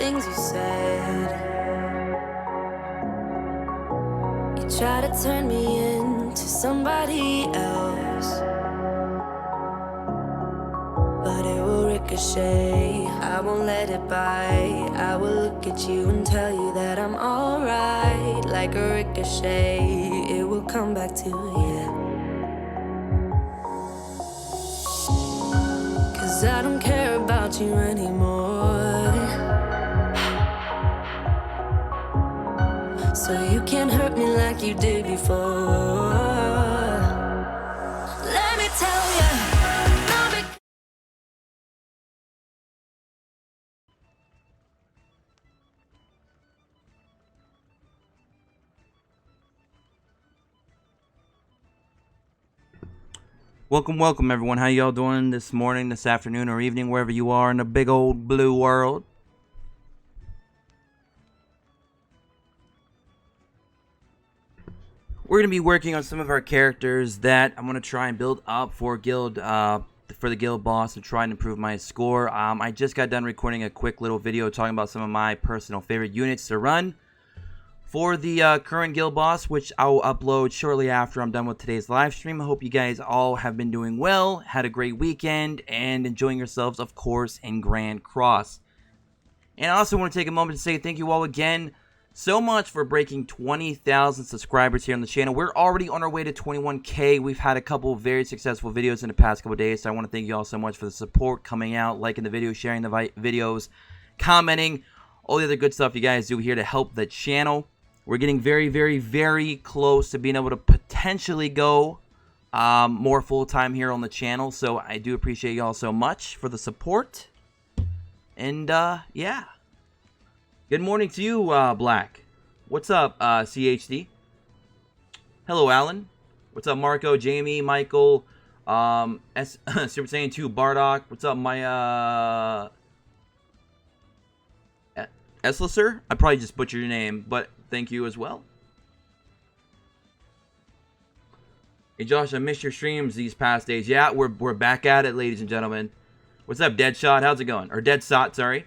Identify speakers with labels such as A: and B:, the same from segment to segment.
A: things you said. You try to turn me into somebody else, but it will ricochet. I won't let it bite. I will look at you and tell you that I'm alright. Like a ricochet, it will come back to you. 'Cause I don't care about you anymore, so you can't hurt me like you did before. Let me tell you,
B: Welcome everyone. How y'all doing this morning, this afternoon, or evening, wherever you are in the big old blue world? We're going to be working on some of our characters that I'm going to try and build up for the guild boss, and try and improve my score. I just got done recording a quick little video talking about some of my personal favorite units to run for the current guild boss, which I'll upload shortly after I'm done with today's live stream. I hope you guys all have been doing well, had a great weekend, and enjoying yourselves, of course, in Grand Cross. And I also want to take a moment to say thank you all again so much for breaking 20,000 subscribers here on the channel. We're already on our way to 21K. We've had a couple of very successful videos in the past couple of days, so I want to thank you all so much for the support, coming out, liking the video, sharing the videos, commenting, all the other good stuff you guys do here to help the channel. We're getting very, very, very close to being able to potentially go more full-time here on the channel. So I do appreciate y'all so much for the support. And, yeah. Good morning to you, Black. What's up, CHD? Hello, Alan. What's up, Marco, Jamie, Michael, Super Saiyan 2, Bardock. What's up, my, Esliser? I probably just butchered your name, but thank you as well. Hey Josh, I missed your streams these past days. Yeah, we're back at it, ladies and gentlemen. What's up, Deadshot? How's it going? Or Deadsot, sorry.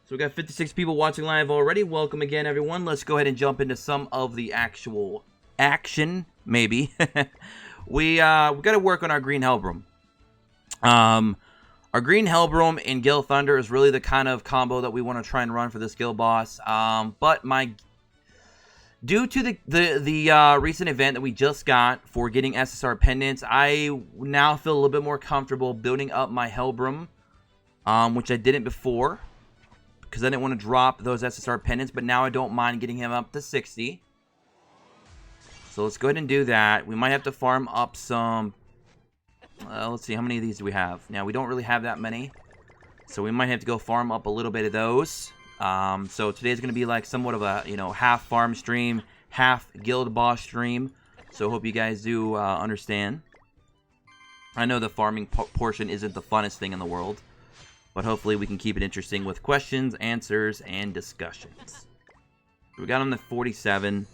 B: So we got 56 people watching live already. Welcome again, everyone. Let's go ahead and jump into some of the actual action, maybe. we got to work on our Green Hellbroom. Our Green Hellbroom and Gale Thunder is really the kind of combo that we want to try and run for this guild boss. But due to the recent event that we just got for getting SSR pendants, I now feel a little bit more comfortable building up my Hellbroom, which I didn't before, because I didn't want to drop those SSR pendants. But now I don't mind getting him up to 60. So let's go ahead and do that. We might have to farm up some. Let's see, how many of these do we have? Now, we don't really have that many, so we might have to go farm up a little bit of those. So today's going to be like somewhat of a, half farm stream, half guild boss stream. So hope you guys do understand. I know the farming portion isn't the funnest thing in the world, but hopefully we can keep it interesting with questions, answers, and discussions. We got on the 47.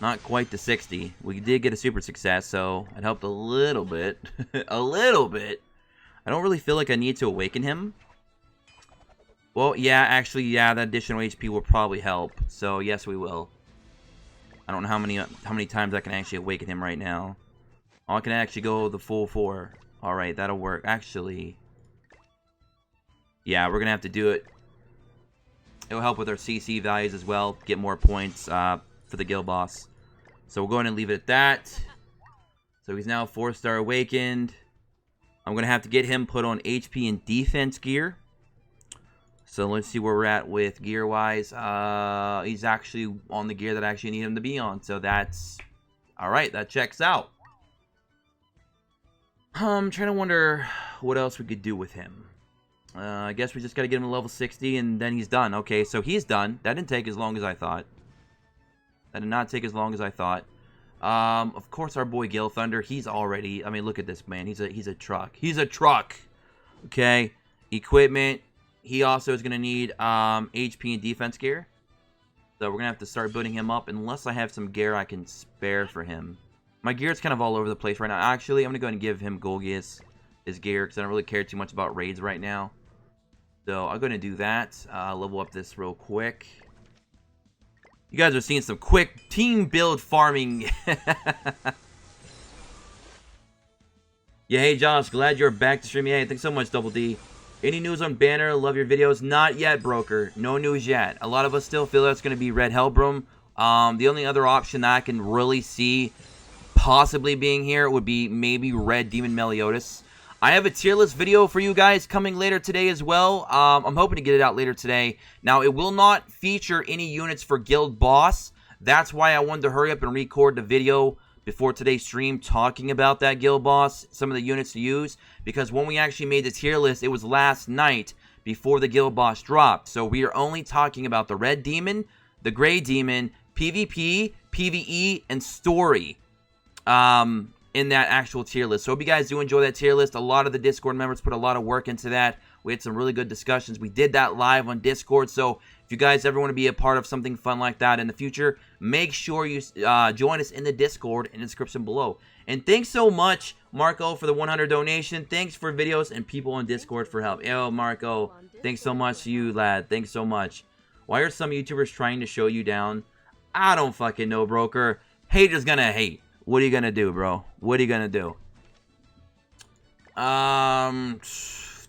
B: Not quite to 60. We did get a super success, so it helped a little bit. A little bit. I don't really feel like I need to awaken him. Well, yeah, actually, yeah, that additional HP will probably help. So, yes, we will. I don't know how many times I can actually awaken him right now. Oh, I can actually go the full 4. Alright, that'll work. Actually, yeah, we're going to have to do it. It'll help with our CC values as well. Get more points for the guild boss. So we'll go ahead and leave it at that. So he's now 4-star awakened. I'm going to have to get him put on HP and defense gear. So let's see where we're at with gear-wise. He's actually on the gear that I actually need him to be on. So that's... Alright, that checks out. I'm trying to wonder what else we could do with him. I guess we just got to get him to level 60 and then he's done. Okay, so he's done. That didn't take as long as I thought. That did not take as long as I thought. Of course, our boy Gale Thunder, he's already... I mean, look at this, man. He's a truck. He's a truck! Okay. Equipment. He also is going to need HP and defense gear. So we're going to have to start building him up, unless I have some gear I can spare for him. My gear is kind of all over the place right now. Actually, I'm going to go ahead and give him Golgius his gear, because I don't really care too much about raids right now. So I'm going to do that. Level up this real quick. You guys are seeing some quick team build farming. Yeah, hey Josh, glad you're back to stream. Hey, thanks so much, Double D. Any news on Banner? Love your videos. Not yet, Broker. No news yet. A lot of us still feel that's going to be Red Hellbrum. The only other option that I can really see possibly being here would be maybe Red Demon Meliodas. I have a tier list video for you guys coming later today as well. I'm hoping to get it out later today. Now, it will not feature any units for Guild Boss. That's why I wanted to hurry up and record the video before today's stream talking about that Guild Boss, some of the units to use, because when we actually made the tier list, it was last night before the Guild Boss dropped. So we are only talking about the Red Demon, the Gray Demon, PvP, PvE, and Story in that actual tier list. So hope you guys do enjoy that tier list. A lot of the Discord members put a lot of work into that. We had some really good discussions. We did that live on Discord, so if you guys ever want to be a part of something fun like that in the future, make sure you join us in the Discord in the description below. And thanks so much, Marco, for the 100 donation. Thanks for videos and people on Discord for help. Yo, Marco, thanks so much to you, lad. Thanks so much. Why are some YouTubers trying to show you down? I don't fucking know, Broker. Haters gonna hate. What are you gonna do, bro? What are you gonna do?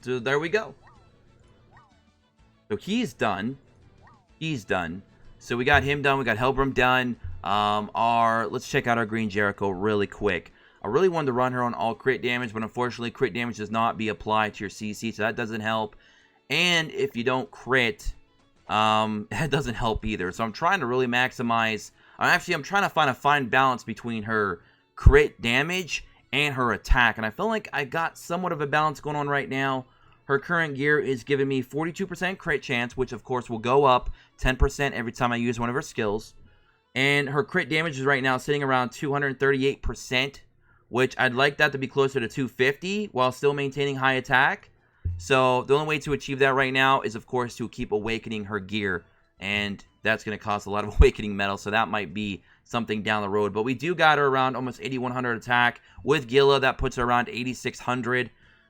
B: So there we go. So he's done. He's done. So we got him done. We got Hellbrum done. Let's check out our Green Jericho really quick. I really wanted to run her on all crit damage, but unfortunately crit damage does not be applied to your CC, so that doesn't help. And if you don't crit, that doesn't help either. So I'm trying to really maximize. I'm trying to find a fine balance between her crit damage and her attack. And I feel like I got somewhat of a balance going on right now. Her current gear is giving me 42% crit chance, which of course will go up 10% every time I use one of her skills. And her crit damage is right now sitting around 238%, which I'd like that to be closer to 250 while still maintaining high attack. So the only way to achieve that right now is of course to keep awakening her gear. And that's going to cost a lot of awakening metal, so that might be something down the road. But we do got her around almost 8,100 attack. With Gila, that puts her around 8,600.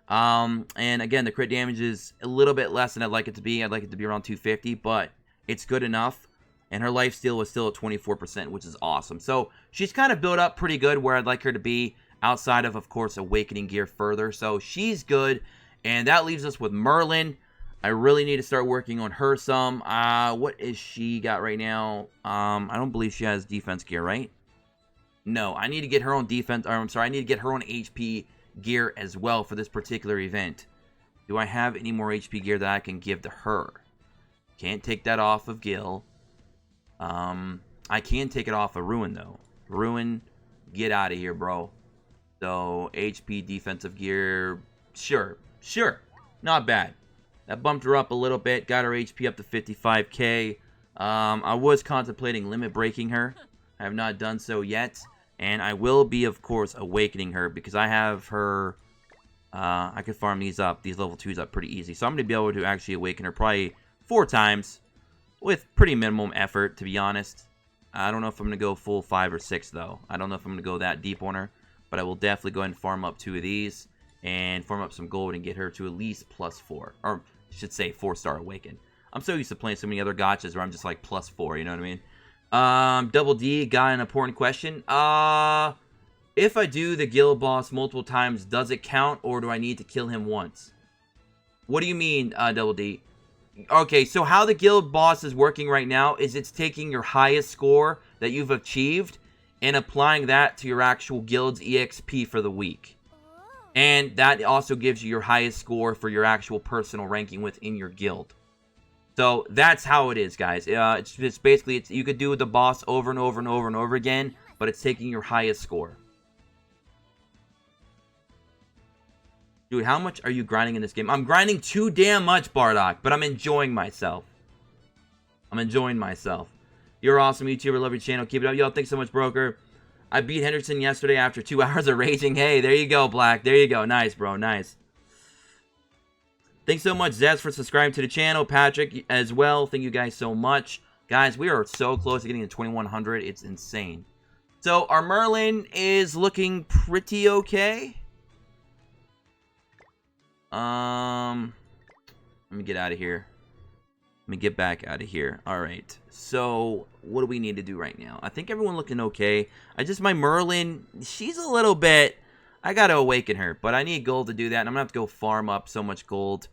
B: And again, the crit damage is a little bit less than I'd like it to be. I'd like it to be around 250, but it's good enough. And her lifesteal was still at 24%, which is awesome. So she's kind of built up pretty good where I'd like her to be, outside of course, awakening gear further. So she's good. And that leaves us with Merlin. I really need to start working on her some. What is she got right now? I don't believe she has defense gear, right? No, I need to get her on defense. Or I'm sorry, I need to get her on HP gear as well for this particular event. Do I have any more HP gear that I can give to her? Can't take that off of Gil. I can take it off of Ruin, though. Ruin, get out of here, bro. So, HP defensive gear, sure. Not bad. That bumped her up a little bit, got her HP up to 55k. I was contemplating limit breaking her. I have not done so yet. And I will be, of course, awakening her because I have her... I could farm these up, these level 2s up pretty easy. So I'm going to be able to actually awaken her probably 4 times with pretty minimum effort, to be honest. I don't know if I'm going to go full 5 or 6, though. I don't know if I'm going to go that deep on her. But I will definitely go ahead and farm up 2 of these. And farm up some gold and get her to at least +4. Or, I should say, 4-star awaken. I'm so used to playing so many other gotchas where I'm just like +4, you know what I mean? Double D got an important question. If I do the guild boss multiple times, does it count or do I need to kill him once? What do you mean, Double D? Okay, so how the guild boss is working right now is it's taking your highest score that you've achieved and applying that to your actual guild's EXP for the week. And that also gives you your highest score for your actual personal ranking within your guild. So that's how it is, guys. It's just basically, you could do the boss over and over and over and over again, but it's taking your highest score. Dude, how much are you grinding in this game? I'm grinding too damn much, Bardock, but I'm enjoying myself. You're awesome, YouTuber. Love your channel. Keep it up. Yo, thanks so much, Broker. I beat Henderson yesterday after 2 hours of raging. Hey, there you go, Black. There you go. Nice, bro. Nice. Thanks so much, Zez, for subscribing to the channel. Patrick as well. Thank you guys so much. Guys, we are so close to getting to 2100. It's insane. So, our Merlin is looking pretty okay. Let Let me get out of here. Let me get back out of here. All right. So, what do we need to do right now? I think everyone looking okay. My Merlin, she's a little bit... I got to awaken her, but I need gold to do that, and I'm going to have to go farm up so much gold.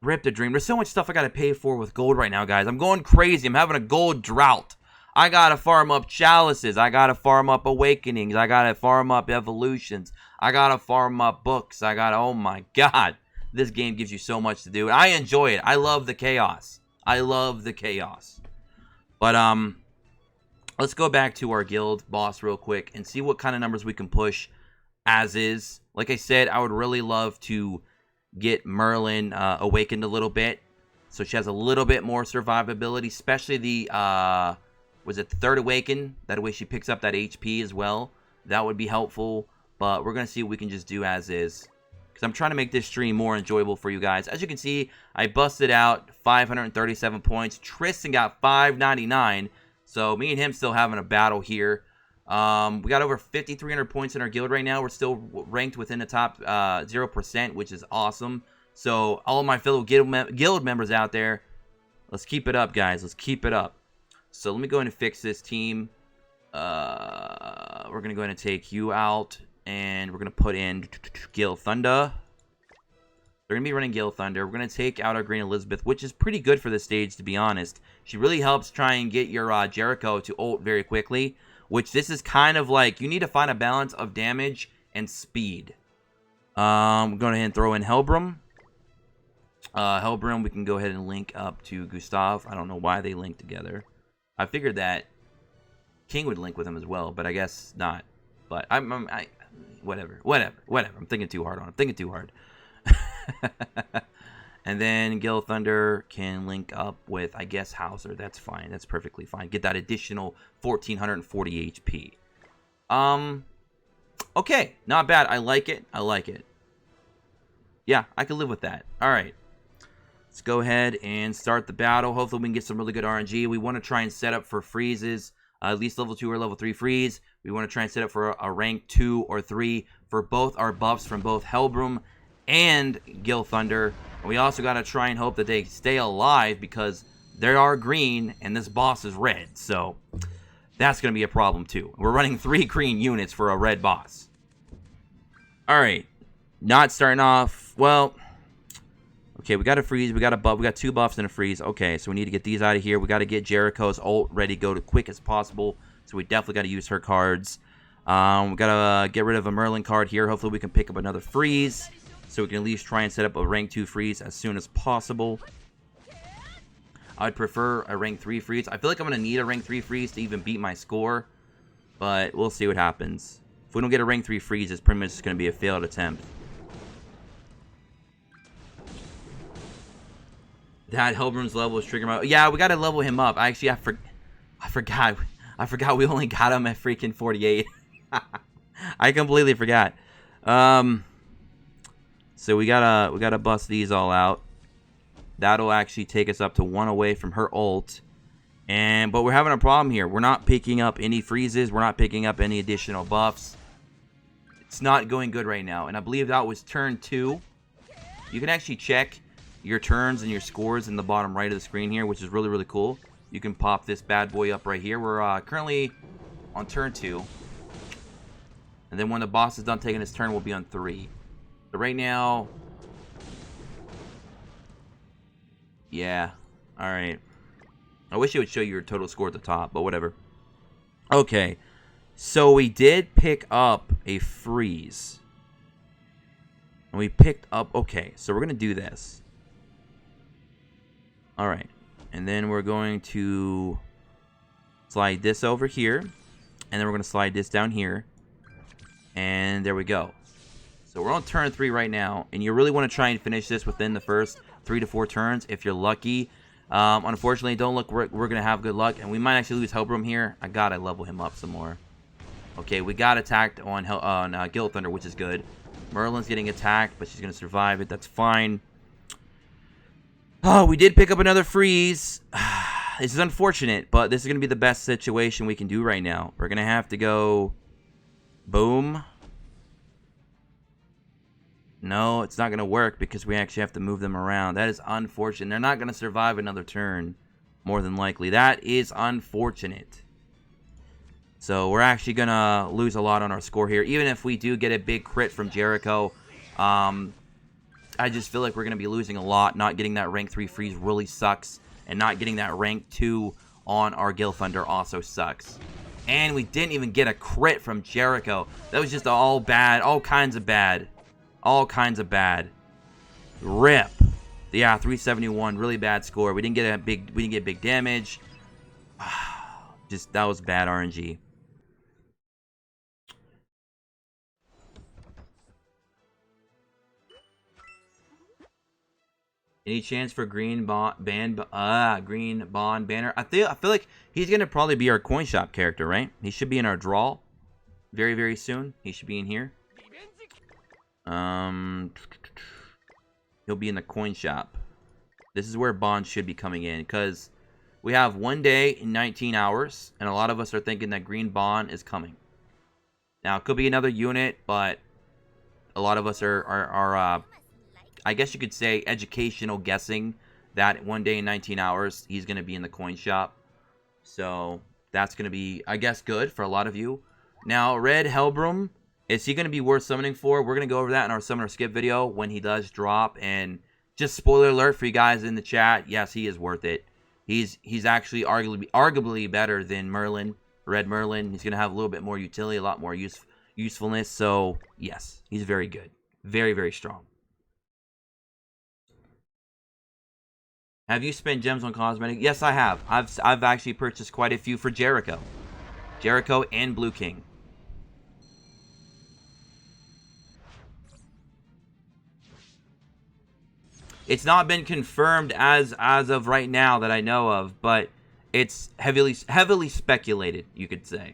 B: Rip the dream. There's so much stuff I got to pay for with gold right now, guys. I'm going crazy. I'm having a gold drought. I got to farm up chalices. I got to farm up awakenings. I got to farm up evolutions. I got to farm up books. Oh my God. This game gives you so much to do. I enjoy it. I love the chaos. But, let's go back to our guild boss real quick and see what kind of numbers we can push as is. Like I said, I would really love to get Merlin awakened a little bit, so she has a little bit more survivability, especially the was it the third awaken? That way she picks up that HP as well. That would be helpful, but we're gonna see what we can just do as is, because I'm trying to make this stream more enjoyable for you guys. As you can see, I busted out 537 points. Tristan got 599, so me and him still having a battle here. We got over 5,300 points in our guild right now. We're still ranked within the top 0%, which is awesome. So, all of my fellow guild members out there, let's keep it up, guys. Let's keep it up. So, let me go ahead and fix this team. We're going to go ahead and take you out, and we're going to put in Gil Thunder. They're going to be running Gil Thunder. We're going to take out our Green Elizabeth, which is pretty good for this stage, to be honest. She really helps try and get your Jericho to ult very quickly. Which this is kind of like, you need to find a balance of damage and speed. We're going ahead and throw in Helbram. Helbram, we can go ahead and link up to Gustav. I don't know why they linked together. I figured that King would link with him as well, but I guess not. But whatever. I'm thinking too hard. And then Gil Thunder can link up with, I guess, Hauser. That's fine. That's perfectly fine. Get that additional 1,440 HP. Okay. Not bad. I like it. Yeah, I can live with that. All right. Let's go ahead and start the battle. Hopefully we can get some really good RNG. We want to try and set up for freezes. At least level 2 or level 3 freeze. We want to try and set up for a rank 2 or 3 for both our buffs from both Helbram and Gil Thunder. And we also got to try and hope that they stay alive, because they are green and this boss is red. So that's going to be a problem too. We're running 3 green units for a red boss. Alright. Not starting off. Well, okay, we got a freeze. We got a buff. We got 2 buffs and a freeze. Okay, so we need to get these out of here. We got to get Jericho's ult ready to go as quick as possible. So we definitely got to use her cards. We got to get rid of a Merlin card here. Hopefully we can pick up another freeze, so we can at least try and set up a rank 2 freeze as soon as possible. I'd prefer a rank 3 freeze. I feel like I'm going to need a rank 3 freeze to even beat my score, but we'll see what happens. If we don't get a rank 3 freeze, it's pretty much just going to be a failed attempt. That Helbram's level is triggering my... Yeah, we got to level him up. I forgot. I forgot we only got him at freaking 48. I completely forgot. So we gotta bust these all out. That'll actually take us up to 1 away from her ult. But we're having a problem here. We're not picking up any freezes. We're not picking up any additional buffs. It's not going good right now. And I believe that was turn 2. You can actually check your turns and your scores in the bottom right of the screen here, which is really, really cool. You can pop this bad boy up right here. We're currently on turn 2. And then when the boss is done taking his turn, we'll be on 3. So right now... Yeah. Alright. I wish it would show you your total score at the top, but whatever. Okay. So we did pick up a freeze. And we picked up... Okay, so we're going to do this. Alright. And then we're going to slide this over here. And then we're going to slide this down here. And there we go. So we're on turn 3 right now. And you really want to try and finish this within the first 3 to 4 turns if you're lucky. Unfortunately, don't look, we're going to have good luck. And we might actually lose Helbram here. I got to level him up some more. Okay, we got attacked on Gil Thunder, which is good. Merlin's getting attacked, but she's going to survive it. That's fine. Oh, we did pick up another freeze. This is unfortunate, but this is going to be the best situation we can do right now. We're going to have to go... Boom. No, it's not going to work because we actually have to move them around. That is unfortunate. They're not going to survive another turn, more than likely. That is unfortunate. So we're actually going to lose a lot on our score here. Even if we do get a big crit from Jericho, I just feel like we're going to be losing a lot. Not getting that rank 3 freeze really sucks. And not getting that rank 2 on our Gilthunder also sucks. And we didn't even get a crit from Jericho. That was just all bad. All kinds of bad. All kinds of bad. RIP. Yeah, 371. Really bad score. We didn't get big damage. Just, that was bad RNG. Any chance for green bond banner? I feel like he's gonna probably be our coin shop character, right? He should be in our draw very, very soon. He should be in here. He'll be in the coin shop. This is where Bond should be coming in, because we have 1 day in 19 hours, and a lot of us are thinking that Green Bond is coming. Now, it could be another unit, but a lot of us are I guess you could say, educational guessing that 1 day in 19 hours, he's going to be in the coin shop. So, that's going to be, I guess, good for a lot of you. Now, Red Helbrum, is he going to be worth summoning for? We're going to go over that in our Summoner Skip video when he does drop. And just spoiler alert for you guys in the chat, yes, he is worth it. He's actually arguably better than Merlin, Red Merlin. He's going to have a little bit more utility, a lot more usefulness. So, yes, he's very good. Very, very strong. Have you spent gems on cosmetic? Yes, I have. I've actually purchased quite a few for Jericho. Jericho and Blue King. It's not been confirmed as of right now that I know of, but it's heavily speculated, you could say.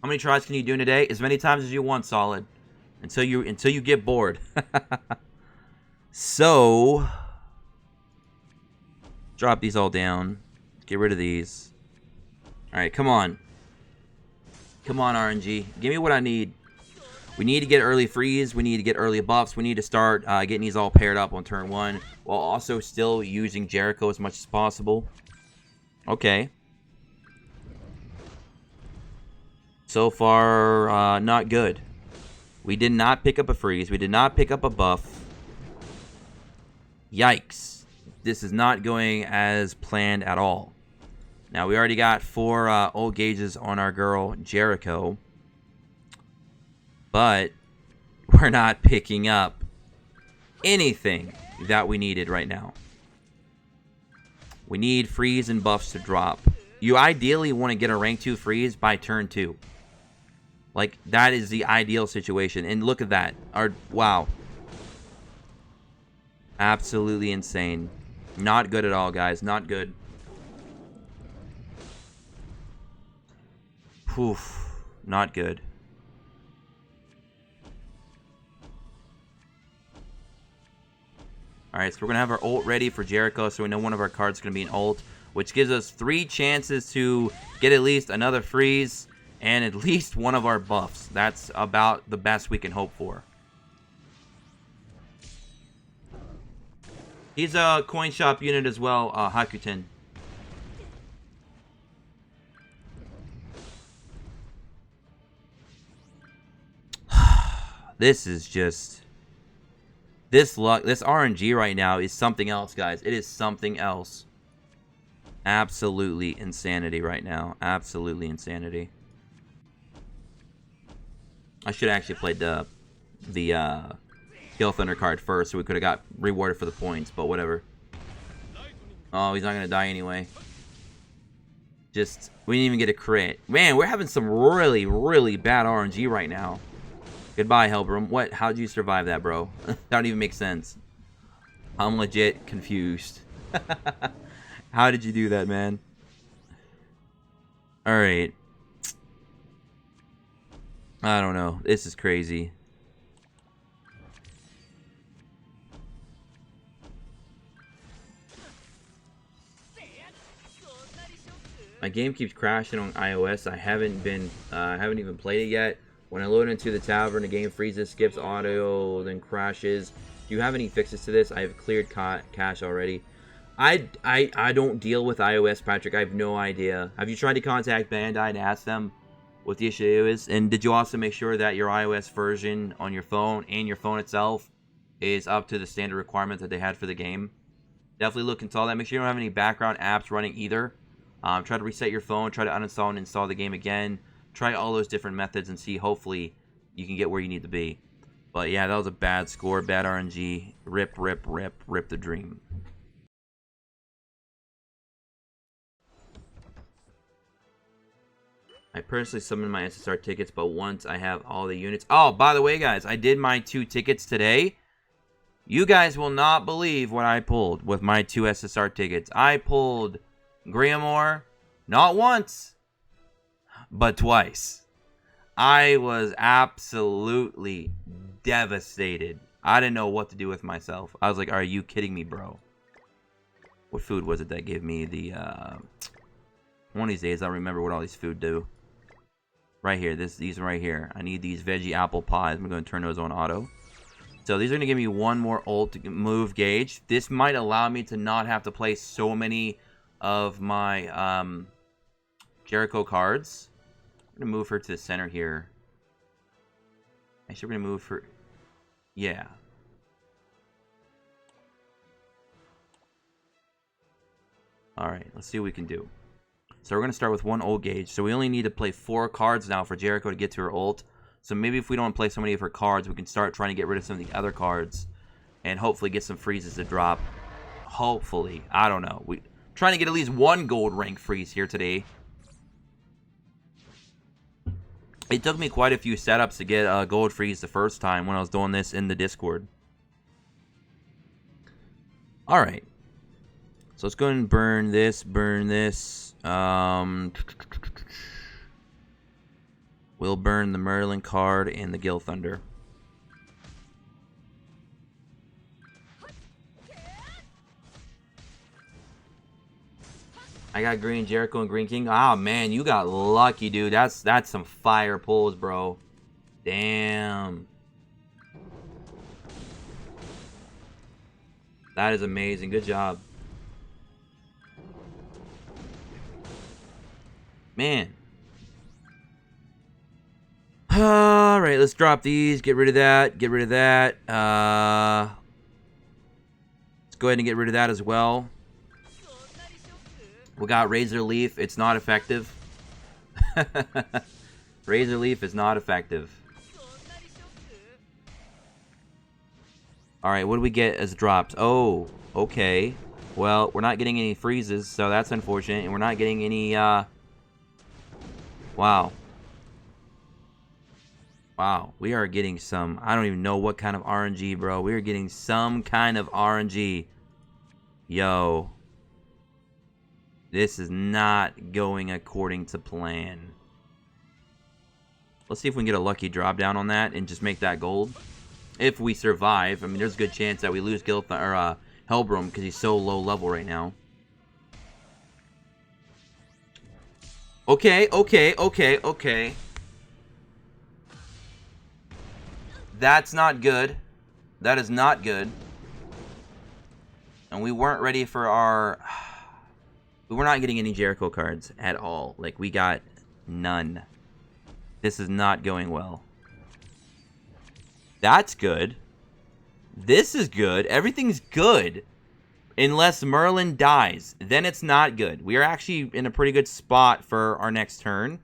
B: How many tries can you do in a day? As many times as you want, Solid. Until you get bored. So, drop these all down. Get rid of these. Alright, come on. Come on, RNG. Give me what I need. We need to get early freeze. We need to get early buffs. We need to start getting these all paired up on turn 1. While also still using Jericho as much as possible. Okay. So far, not good. We did not pick up a freeze. We did not pick up a buff. Yikes. This is not going as planned at all. Now, we already got 4 old gauges on our girl, Jericho. But we're not picking up anything that we needed right now. We need freeze and buffs to drop. You ideally want to get a rank 2 freeze by turn 2. Like, that is the ideal situation. And look at that. Wow. Absolutely insane. Not good at all, guys. Not good. Poof. Not good. Alright, so we're going to have our ult ready for Jericho, so we know one of our cards is going to be an ult, which gives us 3 chances to get at least another freeze and at least one of our buffs. That's about the best we can hope for. He's a coin shop unit as well, Hakuten. This is just... This RNG right now is something else, guys. It is something else. Absolutely insanity right now. Absolutely insanity. I should have actually played the Gilthunder card first, so we could have got rewarded for the points, but whatever. Oh, he's not going to die anyway. Just, we didn't even get a crit. Man, we're having some really, really bad RNG right now. Goodbye, Helbrum. What? How'd you survive that, bro? That don't even make sense. I'm legit confused. How did you do that, man? Alright. I don't know. This is crazy. My game keeps crashing on iOS. I haven't even played it yet. When I load into the tavern, the game freezes, skips audio, then crashes. Do you have any fixes to this? I have cleared cache already. I don't deal with iOS, Patrick. I have no idea. Have you tried to contact Bandai and ask them what the issue is? And did you also make sure that your iOS version on your phone and your phone itself is up to the standard requirements that they had for the game? Definitely look into all that. Make sure you don't have any background apps running either. Try to reset your phone. Try to uninstall and install the game again. Try all those different methods and see, hopefully, you can get where you need to be. But yeah, that was a bad score. Bad RNG. Rip, rip, rip. Rip the dream. I personally summoned my SSR tickets, but once I have all the units... Oh, by the way, guys, I did my 2 tickets today. You guys will not believe what I pulled with my 2 SSR tickets. I pulled Griamore not once, but twice. I was absolutely devastated. I didn't know what to do with myself. I was like, are you kidding me, bro? What food was it that gave me the... One of these days, I'll remember what all these food do. Right here, these right here. I need these veggie apple pies. I'm going to turn those on auto. So these are going to give me one more ult move gauge. This might allow me to not have to play so many of my Jericho cards. I'm going to move her to the center here. Actually, we're going to move her... Yeah. Alright, let's see what we can do. So we're going to start with 1 ult gauge. So we only need to play 4 cards now for Jericho to get to her ult. So maybe if we don't play so many of her cards, we can start trying to get rid of some of the other cards. And hopefully get some freezes to drop. Hopefully. I don't know. We're trying to get at least 1 gold rank freeze here today. It took me quite a few setups to get a gold freeze the first time when I was doing this in the Discord. Alright. So let's go ahead and burn this, we'll burn the Merlin card and the Gil Thunder. I got Green Jericho and Green King. Ah, man, you got lucky, dude. That's some fire pulls, bro. Damn. That is amazing. Good job. Man. Alright, let's drop these. Get rid of that. Get rid of that. Let's go ahead and get rid of that as well. We got Razor Leaf. It's not effective. Razor Leaf is not effective. Alright, what do we get as drops? Oh, okay. Well, we're not getting any freezes, so that's unfortunate. And we're not getting any, Wow. Wow, we are getting some... I don't even know what kind of RNG, bro. We are getting some kind of RNG. Yo. This is not going according to plan. Let's see if we can get a lucky drop down on that and just make that gold. If we survive. I mean, there's a good chance that we lose Hellbrum because he's so low level right now. Okay. That's not good. That is not good. And we weren't ready for our... We were not getting any Jericho cards at all. Like, we got none. This is not going well. That's good. This is good. Everything's good. Unless Merlin dies. Then it's not good. We are actually in a pretty good spot for our next turn.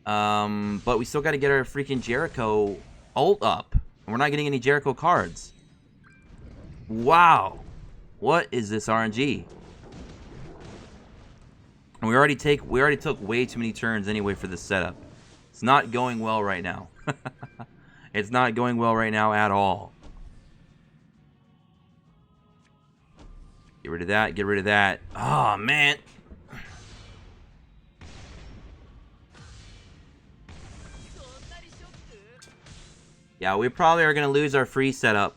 B: But we still got to get our freaking Jericho ult up. And we're not getting any Jericho cards. Wow. What is this RNG? And we already took way too many turns anyway for this setup. It's not going well right now. It's not going well right now at all. Get rid of that. Get rid of that. Oh, man. Yeah, we probably are going to lose our free setup.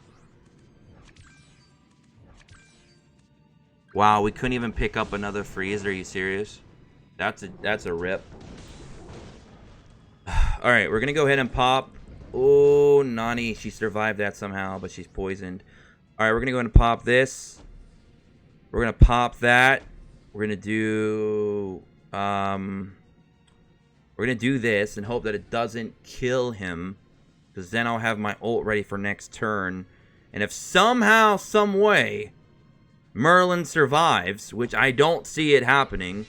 B: Wow, we couldn't even pick up another freeze. Are you serious? That's a rip. Alright, we're gonna go ahead and pop. Oh, Nani. She survived that somehow, but she's poisoned. Alright, we're gonna go ahead and pop this. We're gonna pop that. We're gonna do... we're gonna do this and hope that it doesn't kill him. Because then I'll have my ult ready for next turn. And if somehow, some way, Merlin survives, which I don't see it happening,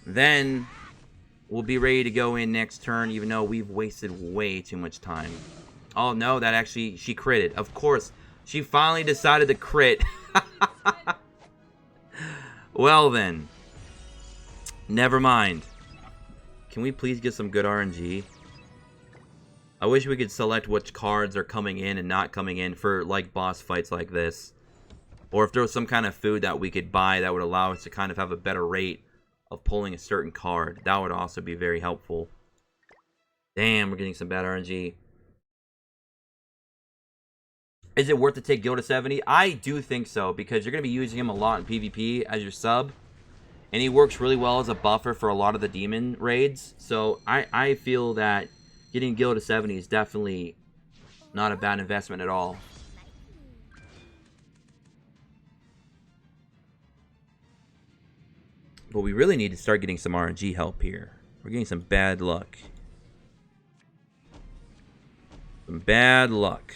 B: then we'll be ready to go in next turn, even though we've wasted way too much time. Oh no, that actually, she critted. Of course, she finally decided to crit. Well then, never mind. Can we please get some good RNG? I wish we could select which cards are coming in and not coming in for like boss fights like this. Or if there was some kind of food that we could buy that would allow us to kind of have a better rate of pulling a certain card. That would also be very helpful. Damn, we're getting some bad RNG. Is it worth to take Gil to 70? I do think so, because you're going to be using him a lot in PvP as your sub. And he works really well as a buffer for a lot of the demon raids. So I feel that getting Gil to 70 is definitely not a bad investment at all. But we really need to start getting some RNG help here. We're getting some bad luck. Some bad luck.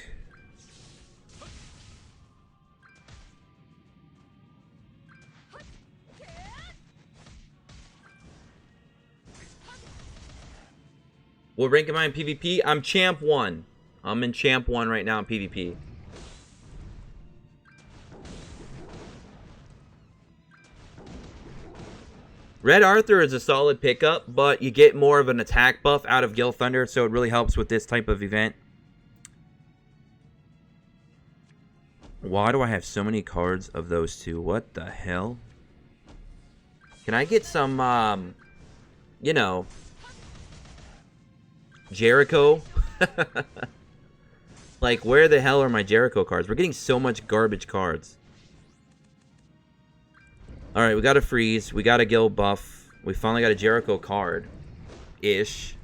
B: What rank am I in PvP? I'm Champ 1. I'm in Champ 1 right now in PvP. Red Arthur is a solid pickup, but you get more of an attack buff out of Gil Thunder, so it really helps with this type of event. Why do I have so many cards of those two? What the hell? Can I get some, you know, Jericho? Like, where the hell are my Jericho cards? We're getting so much garbage cards. Alright, we got a freeze. We got a Gil buff. We finally got a Jericho card. Ish.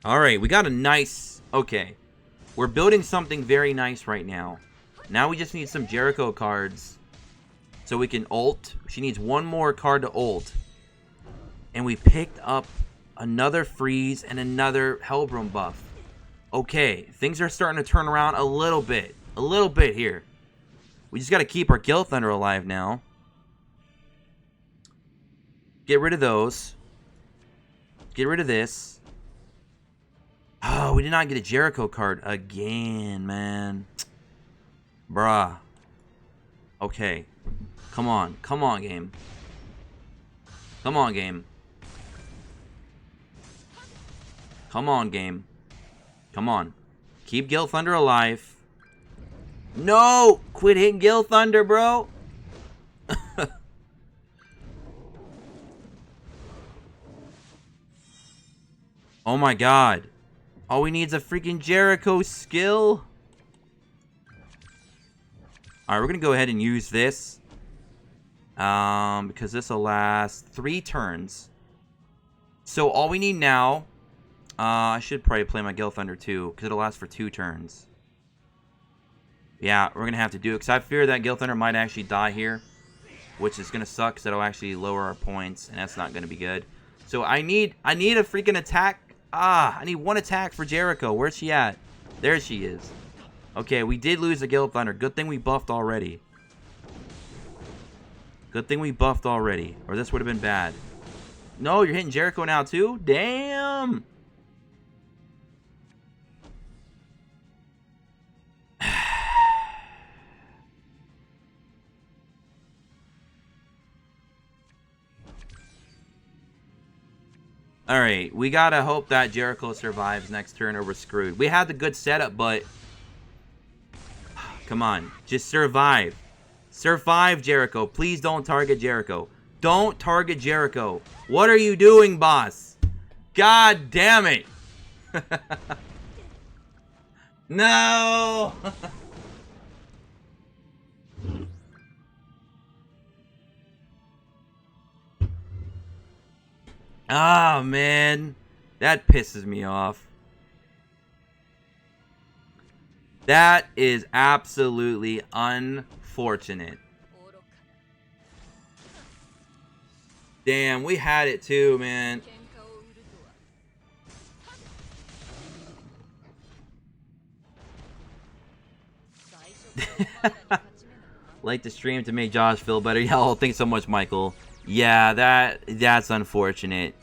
B: Alright, we got a nice... Okay. We're building something very nice right now. Now we just need some Jericho cards so we can ult. She needs one more card to ult. And we picked up another freeze and another Hellbrum buff. Okay, things are starting to turn around a little bit. A little bit here. We just got to keep our Gil Thunder alive now. Get rid of those. Get rid of this. Oh, we did not get a Jericho card again, man. Bruh. Okay. Come on. Come on, game. Come on, game. Come on, game. Come on. Keep Gil Thunder alive. No! Quit hitting Gil Thunder, bro! Oh my god. All we need is a freaking Jericho skill. Alright, we're going to go ahead and use this. Because this will last 3 turns. So all we need now... I should probably play my Gil Thunder too, because it'll last for 2 turns. Yeah, we're going to have to do it, because I fear that Gil Thunder might actually die here. Which is going to suck, because it'll actually lower our points, and that's not going to be good. So I need a freaking attack. I need 1 attack for Jericho. Where's she at? There she is. Okay, we did lose the Gil Thunder. Good thing we buffed already. Good thing we buffed already, or this would have been bad. No, you're hitting Jericho now too? Damn! Alright, we gotta hope that Jericho survives next turn or we're screwed. We had the good setup, but... Come on, just survive. Survive, Jericho. Please don't target Jericho. Don't target Jericho. What are you doing, boss? God damn it. No! Ah, man. That pisses me off. That is absolutely unfortunate. Damn, we had it too, man. Like the stream to make Josh feel better. Yeah, oh, thanks so much, Michael. Yeah, that's unfortunate.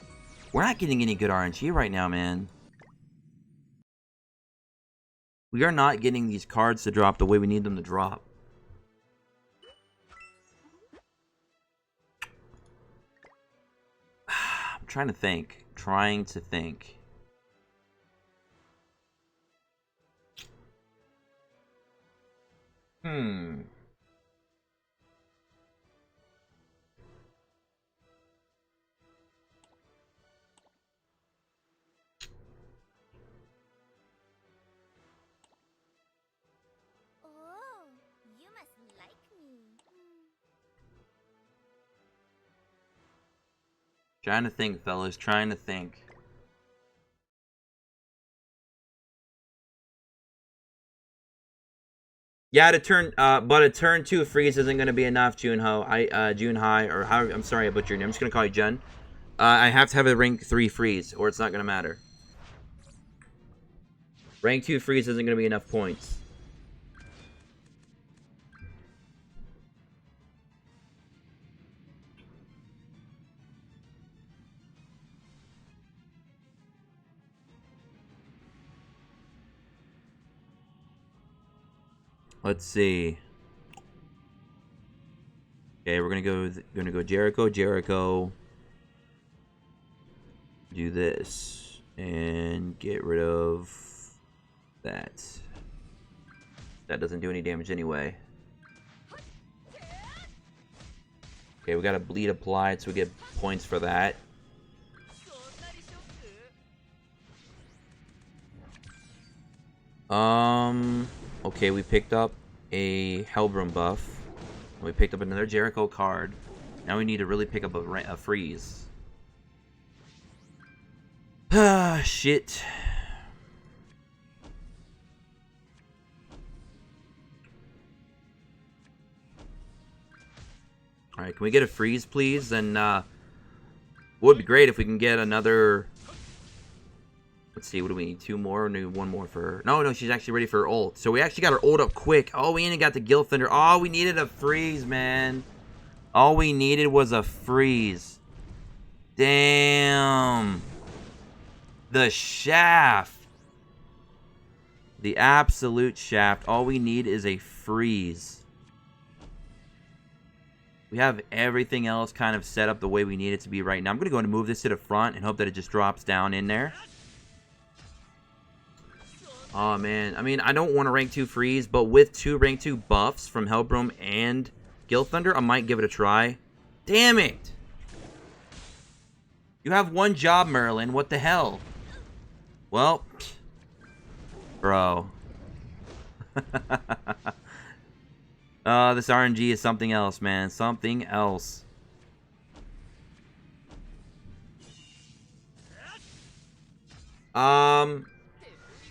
B: We're not getting any good RNG right now, man. We are not getting these cards to drop the way we need them to drop. I'm trying to think. Trying to think.
C: Oh, you must like me.
B: Trying to think, fellas. Trying to think. Yeah, but a turn 2 freeze isn't going to be enough, Junho. Junhai, or how, I'm sorry I butchered your name. I'm just going to call you Jun. I have to have a rank 3 freeze, or it's not going to matter. Rank 2 freeze isn't going to be enough points. Let's see. Okay, we're gonna go Jericho. Do this and get rid of that. That doesn't do any damage anyway. Okay, we got a bleed applied, so we get points for that. Okay, we picked up a Hellbrim buff. We picked up another Jericho card. Now we need to really pick up a freeze. Ah, shit. Alright, can we get a freeze, please? And, would be great if we can get another... Let's see, what do we need? 2 more? Or maybe 1 more for her? No, she's actually ready for her ult. So we actually got her ult up quick. Oh, we ain't got the Gilthunder. Oh, we needed a freeze, man. All we needed was a freeze. Damn. The shaft. The absolute shaft. All we need is a freeze. We have everything else kind of set up the way we need it to be right now. I'm going to go and move this to the front and hope that it just drops down in there. Oh, man. I mean, I don't want to rank 2 freeze, but with 2 rank 2 buffs from Hellbrim and Gilthunder, I might give it a try. Damn it! You have 1 job, Merlin. What the hell? Well, bro. This RNG is something else, man. Something else.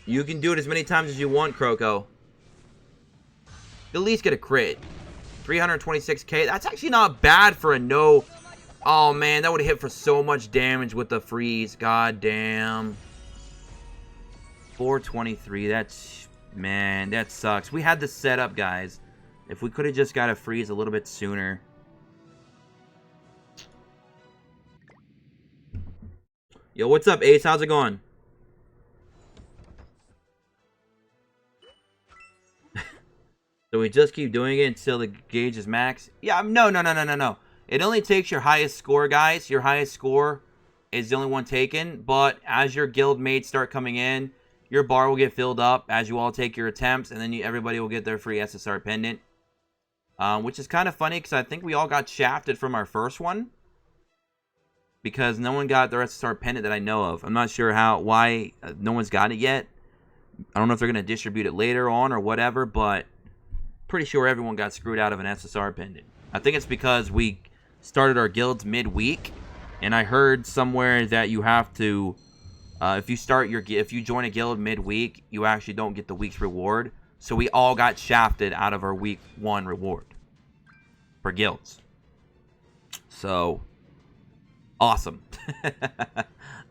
B: You can do it as many times as you want, Kroko. You'll at least get a crit. 326k. That's actually not bad for a no. Oh, man. That would have hit for so much damage with the freeze. God damn. 423. That's... Man, that sucks. We had this set up, guys. If we could have just got a freeze a little bit sooner. Yo, what's up, Ace? How's it going? So we just keep doing it until the gauge is max? Yeah, no. It only takes your highest score, guys. Your highest score is the only one taken. But as your guild mates start coming in, your bar will get filled up as you all take your attempts. And then everybody will get their free SSR pendant. Which is kind of funny because I think we all got shafted from our first one. Because no one got their SSR pendant that I know of. I'm not sure why no one's got it yet. I don't know if they're going to distribute it later on or whatever, but pretty sure everyone got screwed out of an SSR pendant. I think it's because we started our guilds midweek, and I heard somewhere that you have to, if you join a guild midweek, you actually don't get the week's reward. So we all got shafted out of our week 1 reward for guilds. So awesome.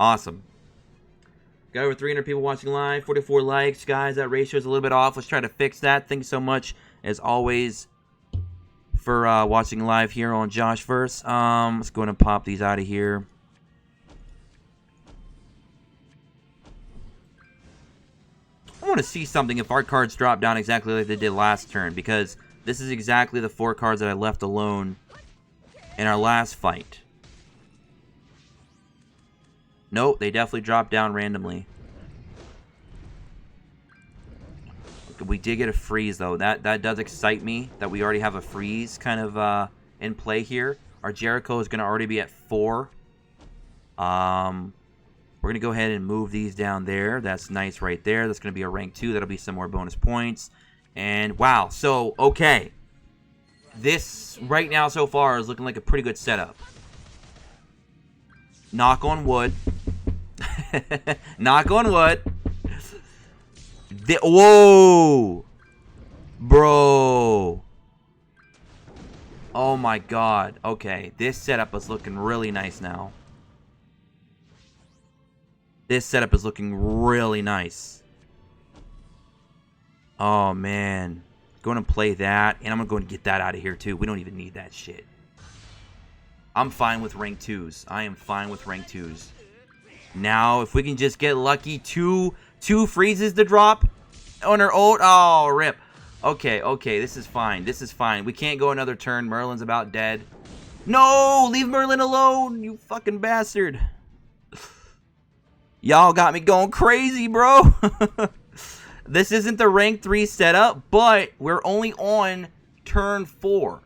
B: Awesome. Got over 300 people watching live, 44 likes, guys. That ratio is a little bit off. Let's try to fix that. Thanks so much, as always, for watching live here on Joshverse. Let's go ahead and pop these out of here. I want to see something if our cards drop down exactly like they did last turn, because this is exactly the 4 cards that I left alone in our last fight. Nope, they definitely dropped down randomly. We did get a freeze, though. That does excite me, that we already have a freeze kind of in play here. Our Jericho is going to already be at 4. We're going to go ahead and move these down there. That's nice right there. That's going to be a rank 2. That'll be some more bonus points. And, wow. So, okay. This, right now, so far, is looking like a pretty good setup. Knock on wood. Knock on wood. Whoa! Bro. Oh my god. Okay, this setup is looking really nice now. This setup is looking really nice. Oh man. Going to play that, and I'm going to get that out of here too. We don't even need that shit. I'm fine with rank 2s. I am fine with rank 2s. Now, if we can just get lucky, two freezes to drop on our ult. Oh, rip. Okay, this is fine. This is fine. We can't go another turn. Merlin's about dead. No, leave Merlin alone, you fucking bastard. Y'all got me going crazy, bro. This isn't the rank 3 setup, but we're only on turn 4.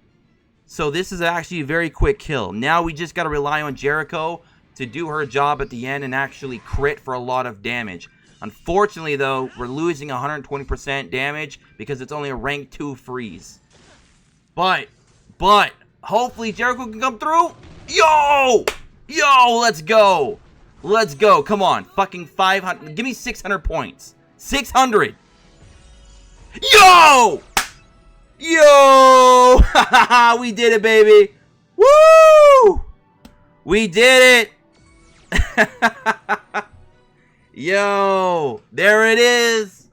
B: So this is actually a very quick kill. Now we just got to rely on Jericho to do her job at the end and actually crit for a lot of damage. Unfortunately, though, we're losing 120% damage because it's only a rank 2 freeze. But, hopefully Jericho can come through. Yo, let's go. Let's go. Come on. Fucking 500. Give me 600 points. 600. Yo! We did it, baby. Woo! We did it. Yo, there it is.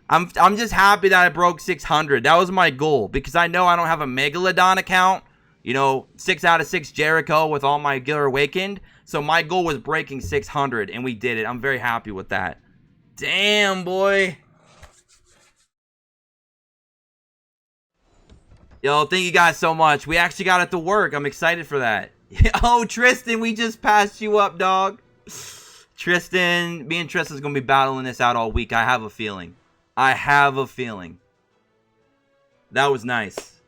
B: I'm just happy that I broke 600. That was my goal, because I know I don't have a Megalodon account. You know, 6 out of 6 Jericho with all my gear awakened. So my goal was breaking 600, and we did it. I'm very happy with that. Damn, boy. Yo, thank you guys so much. We actually got it to work. I'm excited for that. Oh, Tristan, we just passed you up, dog. Tristan, me and Tristan's going to be battling this out all week. I have a feeling. That was nice.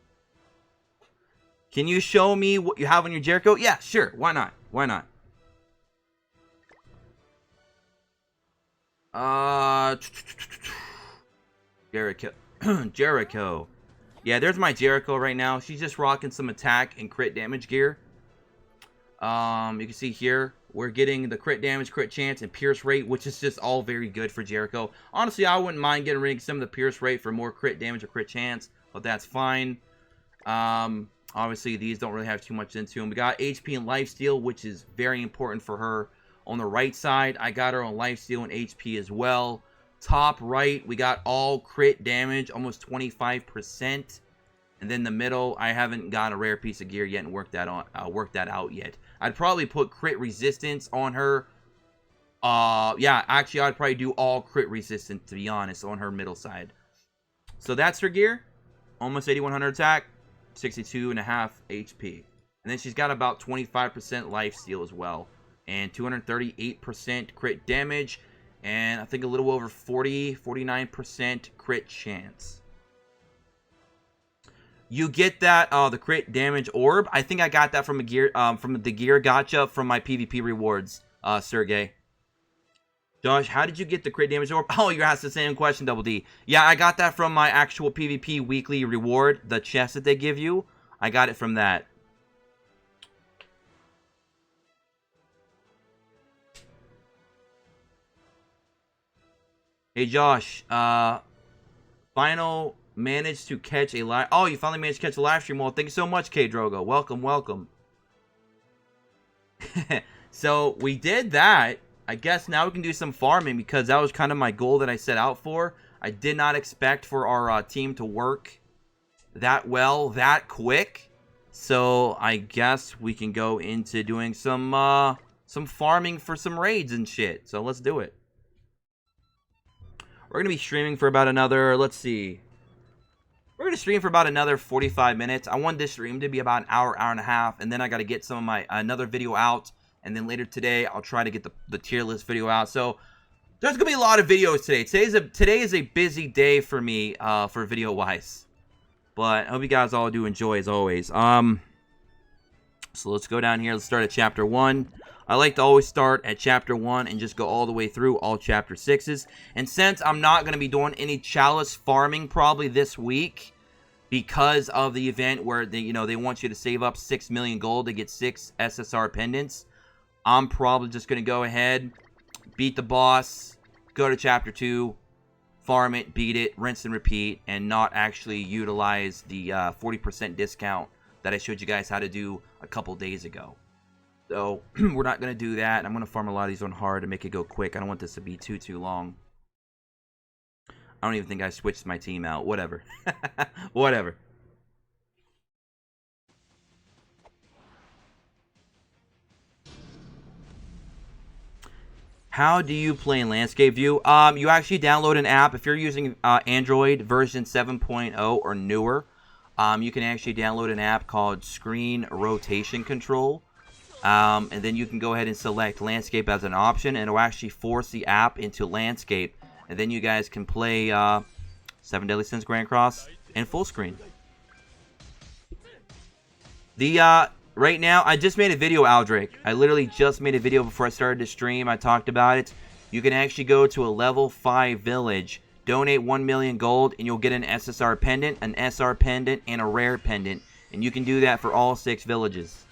B: Can you show me what you have on your Jericho? Yeah, sure. Why not? Jericho. Yeah, there's my Jericho right now. She's just rocking some attack and crit damage gear. You can see here, we're getting the crit damage, crit chance, and pierce rate, which is just all very good for Jericho. Honestly, I wouldn't mind getting rid of some of the pierce rate for more crit damage or crit chance, but that's fine. Obviously, these don't really have too much into them. We got HP and lifesteal, which is very important for her. On the right side, I got her on lifesteal and HP as well. Top right, we got all crit damage, almost 25%. And then the middle, I haven't got a rare piece of gear yet and worked that out yet. I'd probably put crit resistance on her. Yeah, actually, I'd probably do all crit resistance, to be honest, on her middle side. So that's her gear. Almost 8100 attack, 62.5 HP. And then she's got about 25% lifesteal as well. And 238% crit damage. And I think a little over 49% crit chance. You get that the crit damage orb. I think I got that from a gear from the gear gotcha from my PvP rewards, Sergey. Josh, how did you get the crit damage orb? Oh, you asked the same question, Double D. Yeah, I got that from my actual PvP weekly reward, the chest that they give you. I got it from that. Hey, Josh, final managed to catch a live... Oh, you finally managed to catch a live stream. Well, thank you so much, K-Drogo. Welcome, welcome. So, we did that. I guess now we can do some farming because that was kind of my goal that I set out for. I did not expect for our team to work that well, that quick. So, I guess we can go into doing some farming for some raids and shit. So, let's do it. We're going to be streaming for about another, let's see. We're going to stream for about another 45 minutes. I want this stream to be about an hour, hour and a half. And then I got to get some of my, another video out. And then later today, I'll try to get the tier list video out. So, there's going to be a lot of videos today. Today is a busy day for me, for video-wise. But I hope you guys all do enjoy, as always. So, let's go down here. Let's start at Chapter 1. I like to always start at Chapter 1 and just go all the way through all Chapter 6s. And since I'm not going to be doing any Chalice farming probably this week, because of the event where they want you to save up 6 million gold to get 6 SSR pendants, I'm probably just going to go ahead, beat the boss, go to Chapter 2, farm it, beat it, rinse and repeat, and not actually utilize the 40% discount that I showed you guys how to do a couple days ago. So, we're not going to do that. I'm going to farm a lot of these on hard to make it go quick. I don't want this to be too long. I don't even think I switched my team out. Whatever. Whatever. How do you play in Landscape View? You actually download an app. If you're using Android version 7.0 or newer, you can actually download an app called Screen Rotation Control. And then you can go ahead and select landscape as an option, and it'll actually force the app into landscape. And then you guys can play 7 Deadly Sins Grand Cross in full screen. Right now, I just made a video, Aldric. I literally just made a video before I started to stream. I talked about it. You can actually go to a level 5 village, donate 1 million gold, and you'll get an SSR pendant, an SR pendant, and a rare pendant. And you can do that for all 6 villages.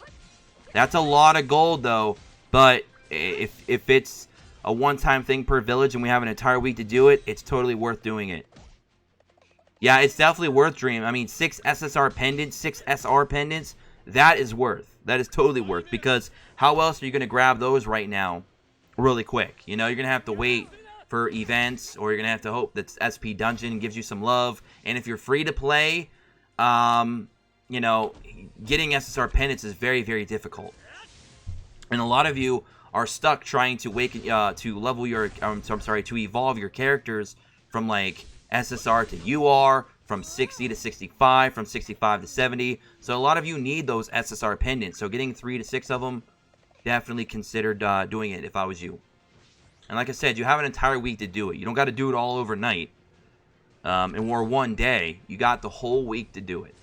B: That's a lot of gold, though, but if it's a one-time thing per village and we have an entire week to do it, it's totally worth doing it. Yeah, it's definitely worth Dream. I mean, 6 SSR pendants, 6 SR pendants, that is worth. That is totally worth, because how else are you going to grab those right now really quick? You know, you're going to have to wait for events, or you're going to have to hope that SP Dungeon gives you some love. And if you're free to play, you know, getting SSR pendants is very, very difficult. And a lot of you are stuck trying to to level your, to evolve your characters from like SSR to UR, from 60 to 65, from 65 to 70. So a lot of you need those SSR pendants. So getting 3 to 6 of them, definitely considered doing it if I was you. And like I said, you have an entire week to do it. You don't got to do it all overnight. Or one day. You got the whole week to do it.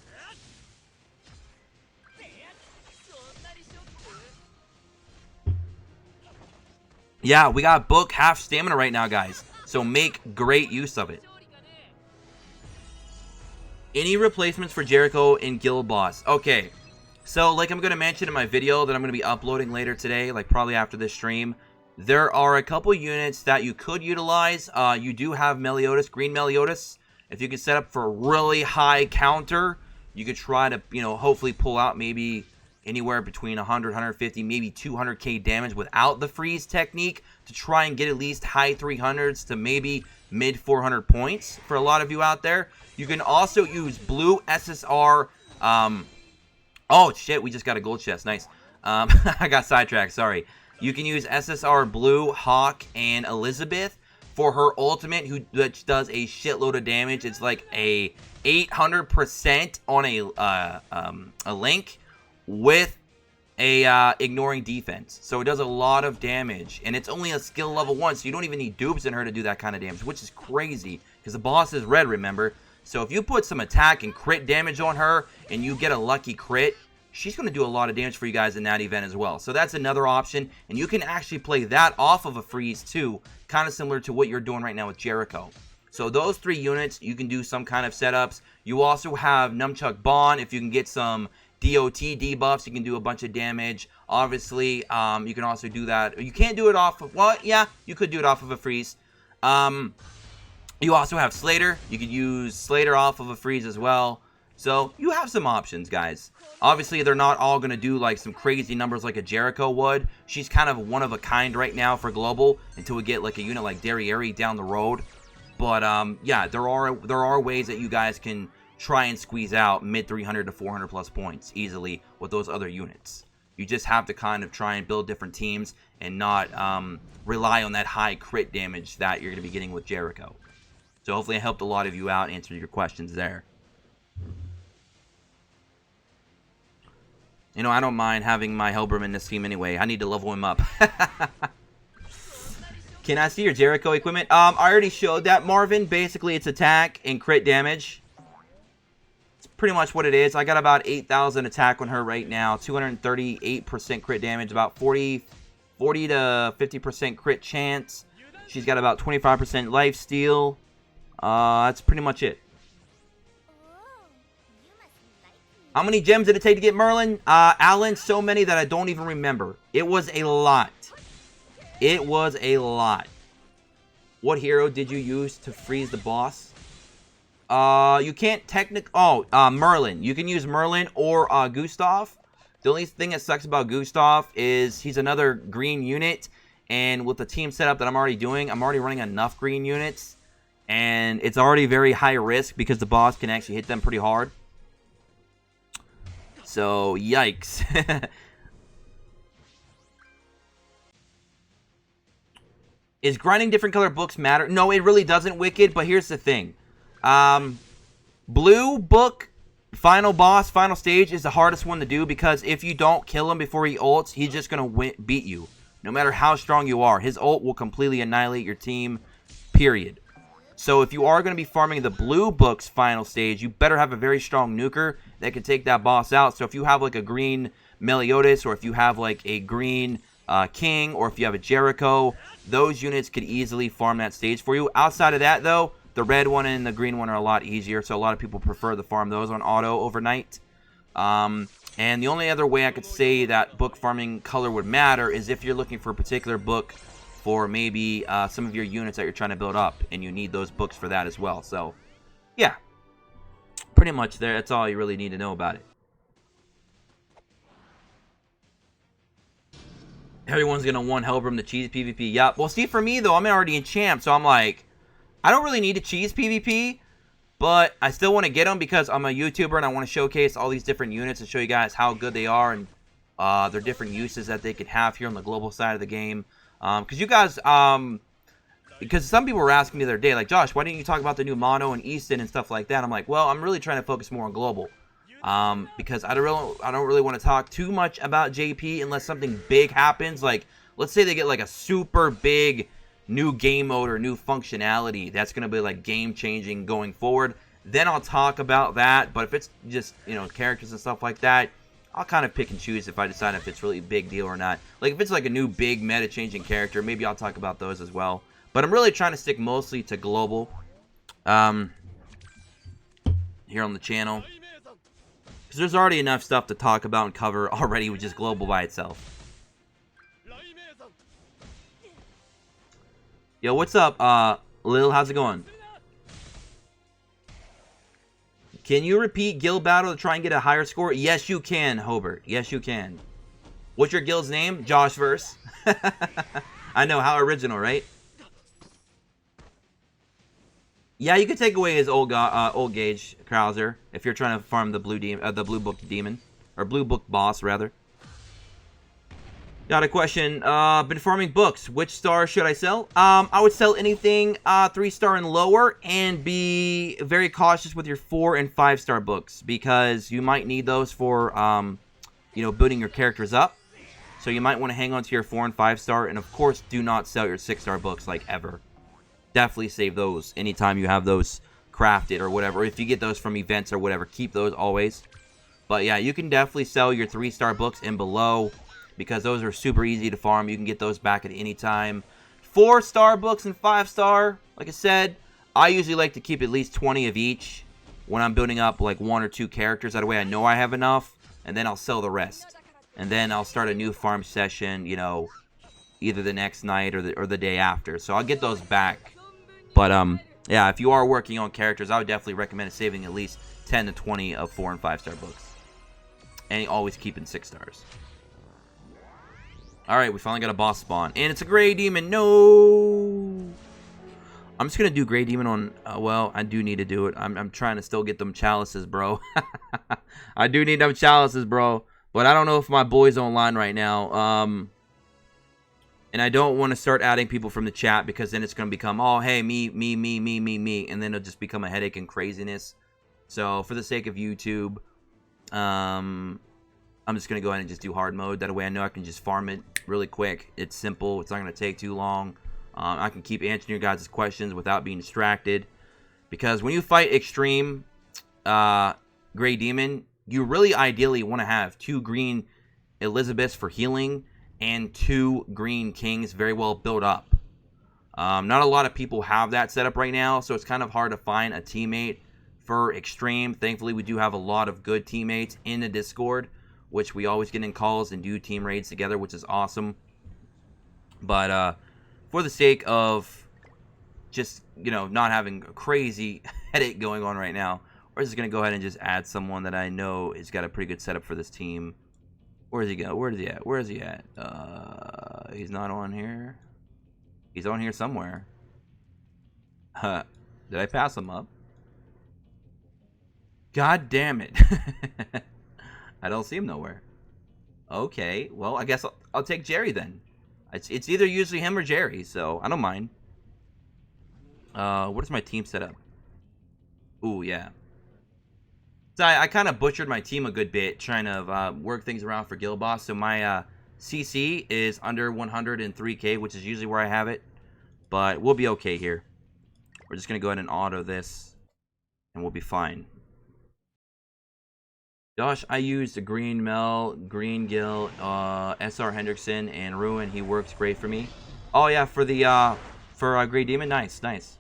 B: Yeah, we got book half stamina right now, guys. So make great use of it. Any replacements for Jericho in Guild Boss? Okay, so like I'm going to mention in my video that I'm going to be uploading later today, like probably after this stream, there are a couple units that you could utilize. You do have Meliodas, Green Meliodas. If you can set up for a really high counter, you could try to, you know, hopefully pull out maybe anywhere between 100, 150, maybe 200k damage without the freeze technique to try and get at least high 300s to maybe mid 400 points for a lot of you out there. You can also use blue SSR. Oh, shit, we just got a gold chest. Nice. I got sidetracked, sorry. You can use SSR Blue, Hawk, and Elizabeth for her ultimate, which does a shitload of damage. It's like a 800% on a Link with a ignoring defense. So it does a lot of damage, and it's only a skill level 1, so you don't even need dupes in her to do that kind of damage, which is crazy because the boss is red, remember? So if you put some attack and crit damage on her and you get a lucky crit, she's going to do a lot of damage for you guys in that event as well. So that's another option, and you can actually play that off of a freeze too, kind of similar to what you're doing right now with Jericho. So those 3 units, you can do some kind of setups. You also have Nunchuck Bond. If you can get some DOT debuffs, you can do a bunch of damage. Obviously, you can also do that. You can't do it off of, well, yeah, you could do it off of a freeze. You also have Slater. You could use Slater off of a freeze as well. So you have some options, guys. Obviously, they're not all going to do like some crazy numbers like a Jericho would. She's kind of one of a kind right now for global until we get like a unit like Derriere down the road. But yeah, there are ways that you guys can try and squeeze out mid 300 to 400 plus points easily with those other units. You just have to kind of try and build different teams and not rely on that high crit damage that you're going to be getting with Jericho. So hopefully I helped a lot of you out, answering your questions there. You know, I don't mind having my Hellbrim in this team anyway. I need to level him up. Can I see your Jericho equipment? I already showed that, Marvin. Basically, it's attack and crit damage. It's pretty much what it is. I got about 8,000 attack on her right now. 238% crit damage. About 40 to 50% crit chance. She's got about 25% life steal. That's pretty much it. How many gems did it take to get Merlin? Alan, so many that I don't even remember. It was a lot. It was a lot. What hero did you use to freeze the boss? You can't Merlin. You can use Merlin or Gustav. The only thing that sucks about Gustav is he's another green unit. And with the team setup that I'm already doing, I'm already running enough green units. And it's already very high risk because the boss can actually hit them pretty hard. So, yikes. Is grinding different color books matter? No, it really doesn't, Wicked, but here's the thing. Blue book, final boss, final stage is the hardest one to do because if you don't kill him before he ults, he's just going to beat you. No matter how strong you are. His ult will completely annihilate your team, period. So if you are going to be farming the blue book's final stage, you better have a very strong nuker that can take that boss out. So if you have like a green Meliodas, or if you have like a green King, or if you have a Jericho, those units could easily farm that stage for you. Outside of that, though, the red one and the green one are a lot easier, so a lot of people prefer to farm those on auto overnight. And the only other way I could say that book farming color would matter is if you're looking for a particular book for maybe some of your units that you're trying to build up, and you need those books for that as well. So, yeah. Pretty much there. That's all you really need to know about it. Everyone's going to want Hellbrim to cheese PvP. Yeah. Well, see, for me, though, I'm already in champ, so I'm like, I don't really need to cheese PvP, but I still want to get them because I'm a YouTuber and I want to showcase all these different units and show you guys how good they are and their different uses that they could have here on the global side of the game. Because you guys, because some people were asking me the other day, like, Josh, why didn't you talk about the new Mono and Easton and stuff like that? I'm like, well, I'm really trying to focus more on global. Because I don't really want to talk too much about JP unless something big happens. Like, let's say they get like a super big new game mode or new functionality that's going to be like game changing going forward. Then I'll talk about that. But if it's just, you know, characters and stuff like that, I'll kind of pick and choose if I decide if it's really a big deal or not. Like, if it's like a new big meta changing character, maybe I'll talk about those as well. But I'm really trying to stick mostly to global here on the channel. Because there's already enough stuff to talk about and cover already with just global by itself. Yo, what's up, Lil? How's it going? Can you repeat guild battle to try and get a higher score? Yes, you can, Hobart. Yes, you can. What's your guild's name? Joshverse. I know, how original, right? Yeah, you could take away his old gauge Krauser if you're trying to farm the blue book demon, or blue book boss rather. Got a question. Been farming books. Which star should I sell? I would sell anything 3-star and lower, and be very cautious with your 4- and 5-star books because you might need those for you know, building your characters up. So you might want to hang on to your 4- and 5-star, and of course, do not sell your 6-star books like ever. Definitely save those anytime you have those crafted or whatever. If you get those from events or whatever, keep those always. But yeah, you can definitely sell your 3-star books and below because those are super easy to farm. You can get those back at any time. 4-star books and 5-star, like I said, I usually like to keep at least 20 of each when I'm building up like 1 or 2 characters. That way I know I have enough, and then I'll sell the rest. And then I'll start a new farm session, you know, either the next night or the day after. So I'll get those back. But yeah, if you are working on characters, I would definitely recommend saving at least 10 to 20 of 4 and 5-star books. And always keeping 6 stars. Alright, we finally got a boss spawn. And it's a Grey Demon. No! I'm just going to do Grey Demon on... well, I do need to do it. I'm trying to still get them chalices, bro. I do need them chalices, bro. But I don't know if my boy's online right now. And I don't want to start adding people from the chat because then it's going to become, oh, hey, me. And then it'll just become a headache and craziness. So, for the sake of YouTube, I'm just going to go ahead and just do hard mode. That way I know I can just farm it really quick. It's simple. It's not going to take too long. I can keep answering your guys' questions without being distracted. Because when you fight Extreme Grey Demon, you really ideally want to have 2 green Elizabeths for healing and 2 green Kings very well built up. Not a lot of people have that set up right now, so it's kind of hard to find a teammate for Extreme. Thankfully, we do have a lot of good teammates in the Discord, which we always get in calls and do team raids together, which is awesome. But for the sake of just, you know, not having a crazy headache going on right now, we're just going to go ahead and just add someone that I know has got a pretty good setup for this team. Where is he go? Where is he at? Where is he at? He's not on here. He's on here somewhere. Did I pass him up? God damn it. I don't see him nowhere. Okay, well, I guess I'll take Jerry then. It's either usually him or Jerry, so I don't mind. What is my team set up? Ooh, yeah. So I kind of butchered my team a good bit, trying to work things around for Guild Boss. So my CC is under 103k, which is usually where I have it. But we'll be okay here. We're just going to go ahead and auto this, and we'll be fine. Josh, I used the Green Mel, Green Gil, SR Hendrickson, and Ruin. He works great for me. Oh, yeah, for the Grey Demon? Nice, nice.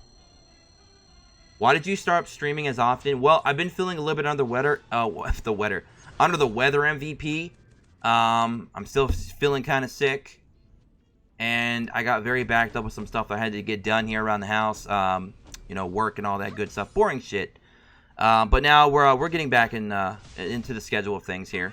B: Why did you start streaming as often? Well, I've been feeling a little bit under the weather. Under the weather, MVP. I'm still feeling kind of sick, and I got very backed up with some stuff I had to get done here around the house. You know, work and all that good stuff. Boring shit. But now we're getting back into the schedule of things here.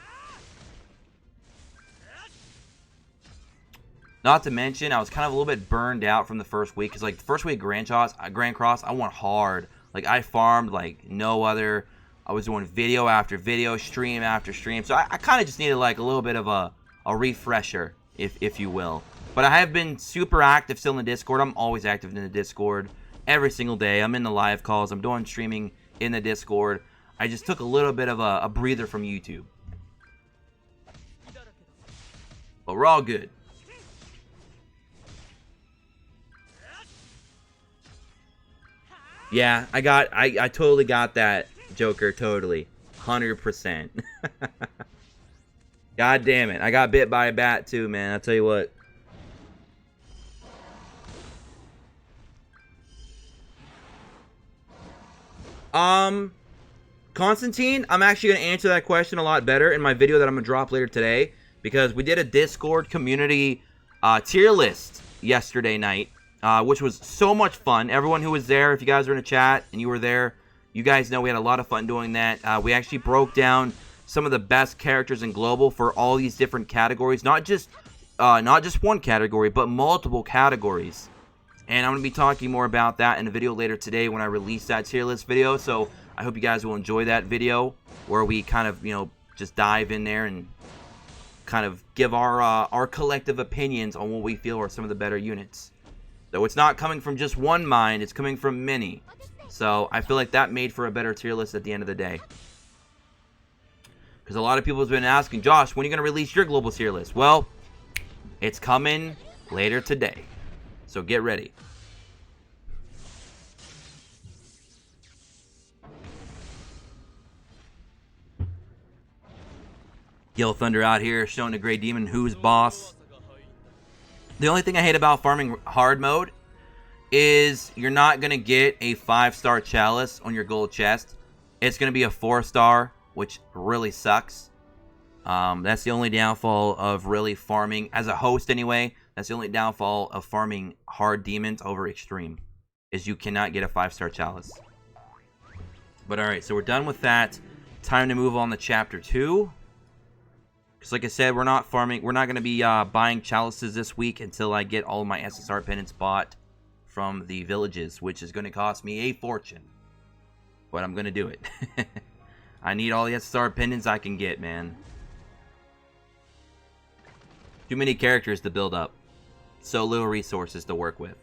B: Not to mention, I was kind of a little bit burned out from the first week. Because, like, the first week Grand Cross, I went hard. Like, I farmed like no other. I was doing video after video, stream after stream. So I kind of just needed, like, a little bit of a refresher, if you will. But I have been super active still in the Discord. I'm always active in the Discord. Every single day. I'm in the live calls. I'm doing streaming in the Discord. I just took a little bit of a breather from YouTube. But we're all good. Yeah, I totally got that, Joker, totally. 100%. God damn it. I got bit by a bat too, man. I'll tell you what. Constantine, I'm actually going to answer that question a lot better in my video that I'm going to drop later today. Because we did a Discord community tier list yesterday night. Which was so much fun. Everyone who was there, if you guys are in the chat and you were there, you guys know we had a lot of fun doing that. We actually broke down some of the best characters in Global for all these different categories. Not just one category, but multiple categories. And I'm going to be talking more about that in a video later today when I release that tier list video. So I hope you guys will enjoy that video where we kind of, you know, just dive in there and kind of give our collective opinions on what we feel are some of the better units. So it's not coming from just one mind, it's coming from many. So I feel like that made for a better tier list at the end of the day. Because a lot of people have been asking, Josh, when are you going to release your global tier list? Well, it's coming later today. So get ready. Gil Thunder out here showing the Grey Demon who's boss. The only thing I hate about farming hard mode is you're not going to get a 5-star chalice on your gold chest. It's going to be a 4-star, which really sucks. That's the only downfall of really farming, as a host anyway, that's the only downfall of farming hard demons over extreme, is you cannot get a 5-star chalice. But alright, so we're done with that. Time to move on to chapter 2. Because like I said, we're not going to be buying chalices this week until I get all of my SSR pendants bought from the villages, which is going to cost me a fortune. But I'm going to do it. I need all the SSR pendants I can get, man. Too many characters to build up. So little resources to work with.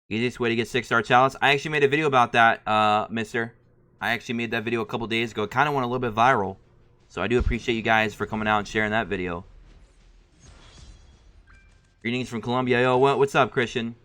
B: Easiest way to get 6-star chalice. I actually made a video about that, mister. I actually made that video a couple days ago. It kind of went a little bit viral. So I do appreciate you guys for coming out and sharing that video. Greetings from Colombia. Yo, what's up, Christian?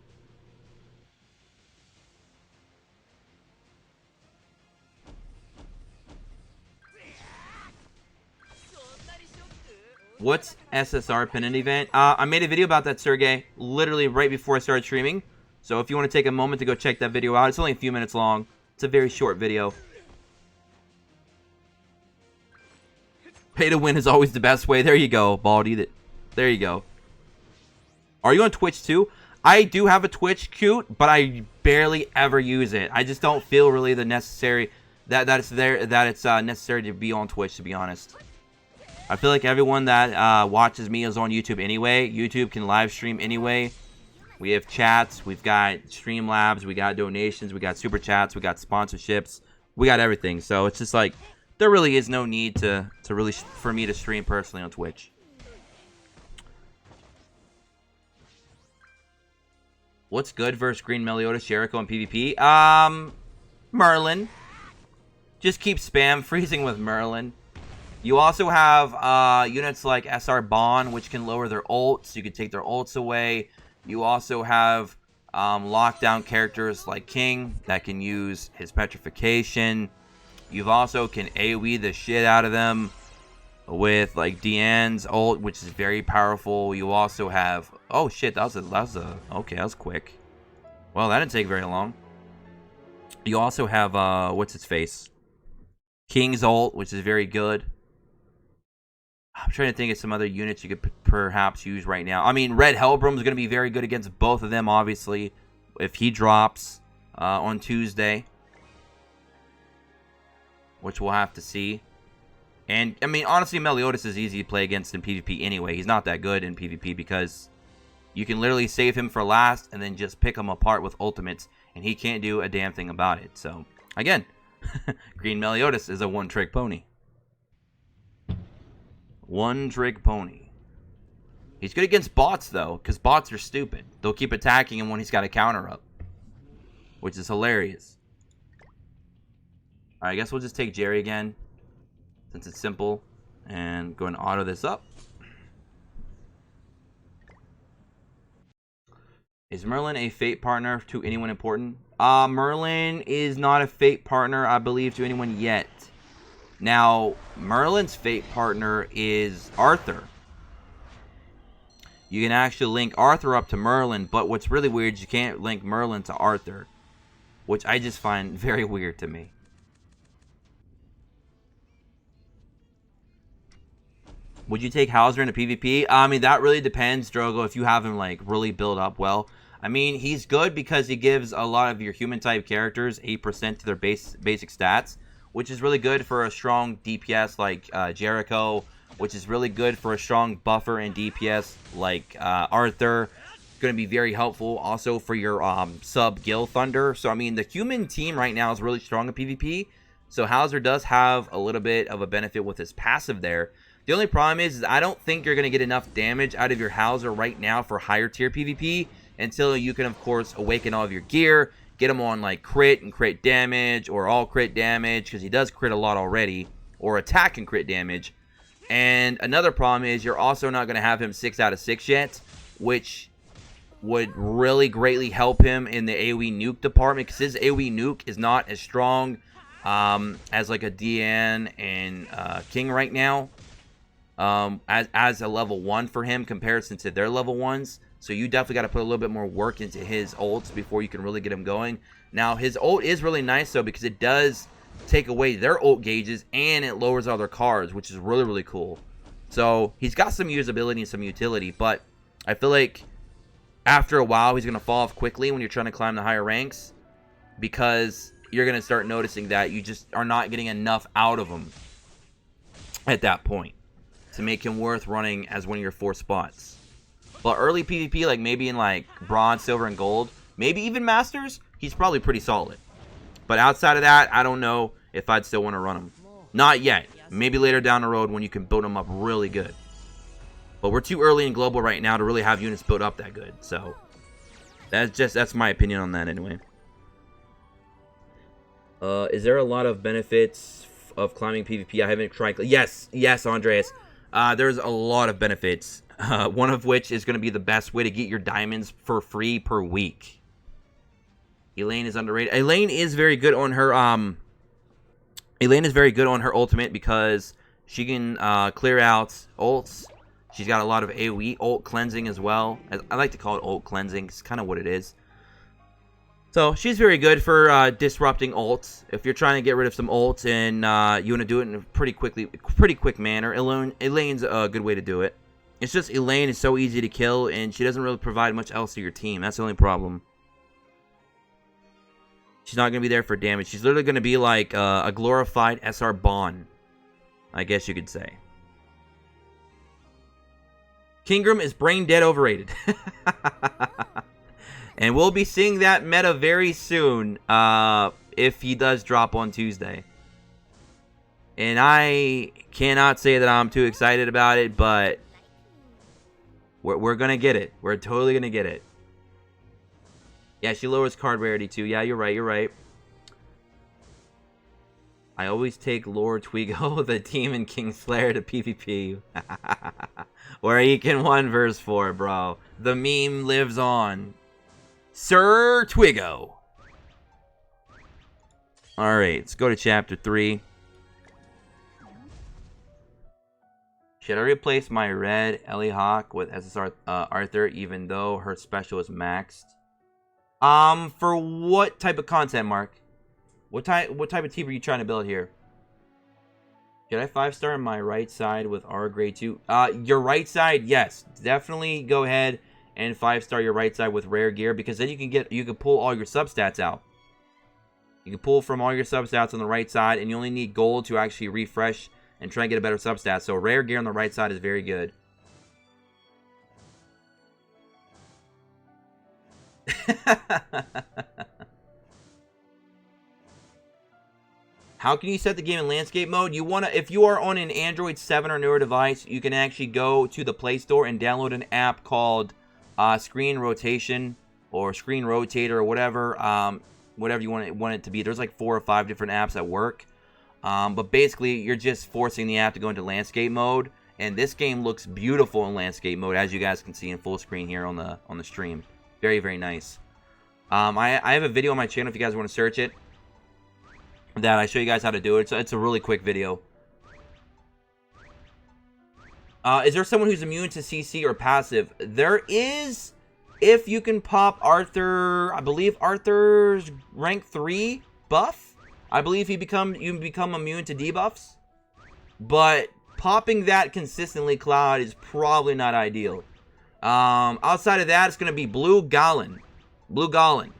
B: What's SSR pendant event? I made a video about that, Sergey, literally right before I started streaming. So if you want to take a moment to go check that video out, it's only a few minutes long. It's a very short video. Pay to win is always the best way. There you go, Baldy. There you go. Are you on Twitch too? I do have a Twitch, cute, but I barely ever use it. I just don't feel really the necessary that it's necessary to be on Twitch, to be honest. I feel like everyone that watches me is on YouTube anyway. YouTube can live stream anyway. We have chats, we've got Streamlabs, we got donations, we got super chats, we got sponsorships, we got everything. So it's just like there really is no need for me to stream personally on Twitch. What's good versus Green Meliodas, Jericho, and PvP? Merlin. Just keep spam freezing with Merlin. You also have units like SR Bond, which can lower their ults. You can take their ults away. You also have lockdown characters like King that can use his petrification. You also can AoE the shit out of them with like Diane's ult, which is very powerful. You also have, oh shit, that was quick. Well, that didn't take very long. You also have what's his face? King's ult, which is very good. I'm trying to think of some other units you could perhaps use right now. I mean, Red Hellbrom is going to be very good against both of them, obviously, if he drops on Tuesday, which we'll have to see. And, I mean, honestly, Meliodas is easy to play against in PvP anyway. He's not that good in PvP because you can literally save him for last and then just pick him apart with ultimates, and he can't do a damn thing about it. So, again, Green Meliodas is a one-trick pony. One-trick pony. He's good against bots, though, because bots are stupid. They'll keep attacking him when he's got a counter up, which is hilarious. Alright, I guess we'll just take Jerry again, since it's simple, and go and auto this up. Is Merlin a fate partner to anyone important? Merlin is not a fate partner, I believe, to anyone yet. Now, Merlin's fate partner is Arthur. You can actually link Arthur up to Merlin, but what's really weird is you can't link Merlin to Arthur, which I just find very weird to me. Would you take Hauser into PvP? I mean, that really depends, Drogo, if you have him, like, really build up well. I mean, he's good because he gives a lot of your human-type characters 8% to their basic stats, which is really good for a strong DPS like Jericho, which is really good for a strong buffer and DPS like Arthur. Going to be very helpful also for your sub Gil Thunder. So, I mean, the human team right now is really strong in PvP. So, Hauser does have a little bit of a benefit with his passive there. The only problem is I don't think you're going to get enough damage out of your Hauser right now for higher tier PvP until you can, of course, awaken all of your gear, get him on like crit and crit damage or all crit damage because he does crit a lot already, or attack and crit damage. And another problem is you're also not going to have him 6 out of 6 yet, which would really greatly help him in the AoE nuke department, because his AoE nuke is not as strong as like a Diane and King right now, as a level 1 for him comparison to their level 1s. So you definitely got to put a little bit more work into his ults before you can really get him going. Now his ult is really nice though, because it does take away their ult gauges and it lowers all their cards, which is really, really cool. So he's got some usability and some utility, but I feel like after a while he's going to fall off quickly when you're trying to climb the higher ranks, because you're going to start noticing that you just are not getting enough out of him at that point to make him worth running as one of your 4 spots. But early PvP, like maybe in like bronze, silver, and gold, maybe even masters, he's probably pretty solid. But outside of that, I don't know if I'd still want to run him. Not yet. Maybe later down the road when you can build him up really good. But we're too early in global right now to really have units built up that good. So that's my opinion on that anyway. Is there a lot of benefits of climbing PvP? I haven't tried. Yes, Andreas. There's a lot of benefits. One of which is going to be the best way to get your diamonds for free per week. Elaine is underrated. Elaine is very good on her ultimate, because she can clear out ults. She's got a lot of AoE ult cleansing as well. I like to call it ult cleansing. It's kind of what it is. So she's very good for disrupting ults. If you're trying to get rid of some ults and you want to do it in a pretty quick manner, Elaine's a good way to do it. It's just Elaine is so easy to kill, and she doesn't really provide much else to your team. That's the only problem. She's not going to be there for damage. She's literally going to be like a glorified SR Bond, I guess you could say. Kingram is brain dead overrated. And we'll be seeing that meta very soon if he does drop on Tuesday. And I cannot say that I'm too excited about it, but we're going to get it. We're totally going to get it. Yeah, she lowers card rarity too. Yeah, you're right. I always take Lord Twigo, the Demon Kingslayer, to PvP. Where he can 1 verse 4, bro. The meme lives on. Sir Twigo. Alright, let's go to chapter 3. Should I replace my red Ellie Hawk with SSR Arthur even though her special is maxed? For what type of content, Mark? What type of team are you trying to build here? Should I 5-star my right side with R grade 2? Your right side, yes. Definitely go ahead and 5-star your right side with rare gear, because then you can pull all your substats out. You can pull from all your substats on the right side, and you only need gold to actually refresh and try and get a better substat. So rare gear on the right side is very good. How can you set the game in landscape mode? If you are on an Android 7 or newer device, you can actually go to the Play Store and download an app called Screen Rotation or Screen Rotator or whatever, whatever you want it to be. There's like 4 or 5 different apps that work. But basically, you're just forcing the app to go into landscape mode, and this game looks beautiful in landscape mode, as you guys can see in full screen here on the stream. Very, very nice. I have a video on my channel if you guys want to search it, that I show you guys how to do it. So it's a really quick video. Is there someone who's immune to CC or passive? There is, if you can pop Arthur. I believe Arthur's rank 3 buff. I believe you become immune to debuffs. But popping that consistently, Cloud, is probably not ideal. Outside of that, it's going to be Blue Goblin. Blue Goblin.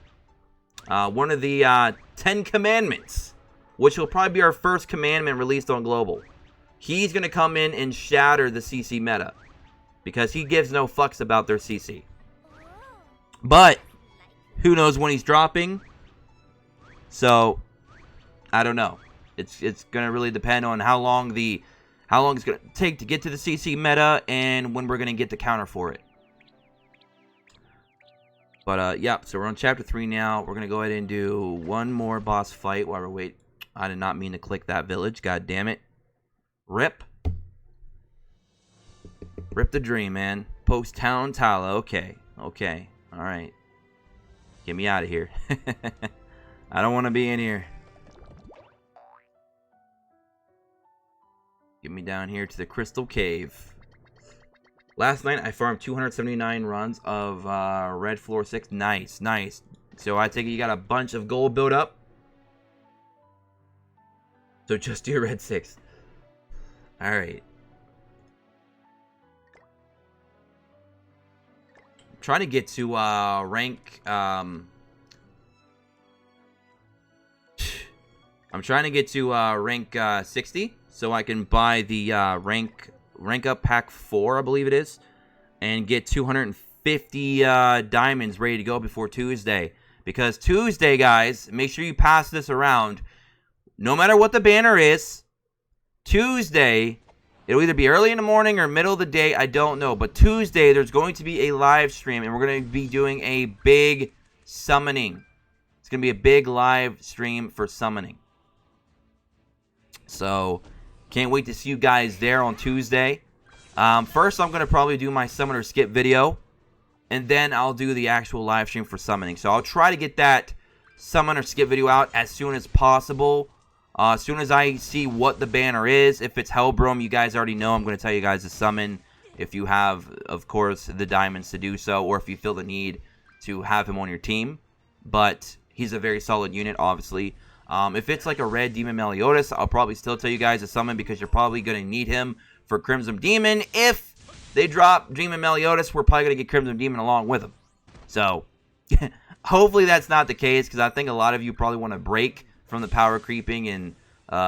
B: One of the 10 commandments, which will probably be our first commandment released on Global. He's going to come in and shatter the CC meta, because he gives no fucks about their CC. But who knows when he's dropping? So I don't know. It's going to really depend on how long it's going to take to get to the CC meta and when we're going to get the counter for it. But yeah, so we're on chapter 3 now. We're going to go ahead and do one more boss fight while we wait. I did not mean to click that village. God damn it. Rip. Rip the dream, man. Post town Tala. Okay. Alright. Get me out of here. I don't want to be in here. Get me down here to the Crystal Cave. Last night, I farmed 279 runs of Red Floor 6. Nice, nice. So I take it you got a bunch of gold built up. So just do Red 6. Alright. Trying to get to rank I'm trying to get to rank 60 so I can buy the rank up pack 4, I believe it is, and get 250 diamonds ready to go before Tuesday. Because Tuesday, guys, make sure you pass this around. No matter what the banner is, Tuesday, it'll either be early in the morning or middle of the day, I don't know. But Tuesday, there's going to be a live stream, and we're going to be doing a big summoning. It's going to be a big live stream for summoning. So, can't wait to see you guys there on Tuesday. First, I'm going to probably do my summoner skip video, and then I'll do the actual live stream for summoning. So, I'll try to get that summoner skip video out as soon as possible. As soon as I see what the banner is, if it's Hellbrom, you guys already know I'm going to tell you guys to summon if you have, of course, the diamonds to do so, or if you feel the need to have him on your team. But he's a very solid unit, obviously. If it's like a red Demon Meliodas, I'll probably still tell you guys to summon because you're probably going to need him for Crimson Demon. If they drop Demon Meliodas, we're probably going to get Crimson Demon along with him. So, hopefully that's not the case because I think a lot of you probably want to break from the power creeping and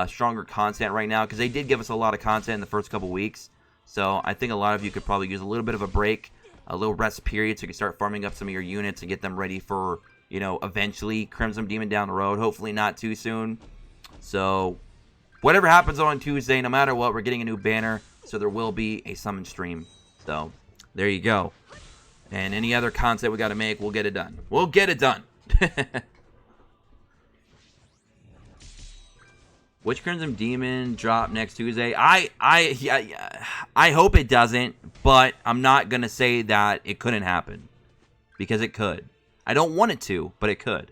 B: stronger content right now because they did give us a lot of content in the first couple weeks. So I think a lot of you could probably use a little bit of a break, a little rest period so you can start farming up some of your units and get them ready for, you know, eventually Crimson Demon down the road. Hopefully not too soon. So whatever happens on Tuesday, no matter what, we're getting a new banner. So there will be a summon stream. So there you go. And any other content we got to make, we'll get it done. We'll get it done. Which Crimson Demon drop next Tuesday? I hope it doesn't, but I'm not going to say that it couldn't happen. Because it could. I don't want it to, but it could.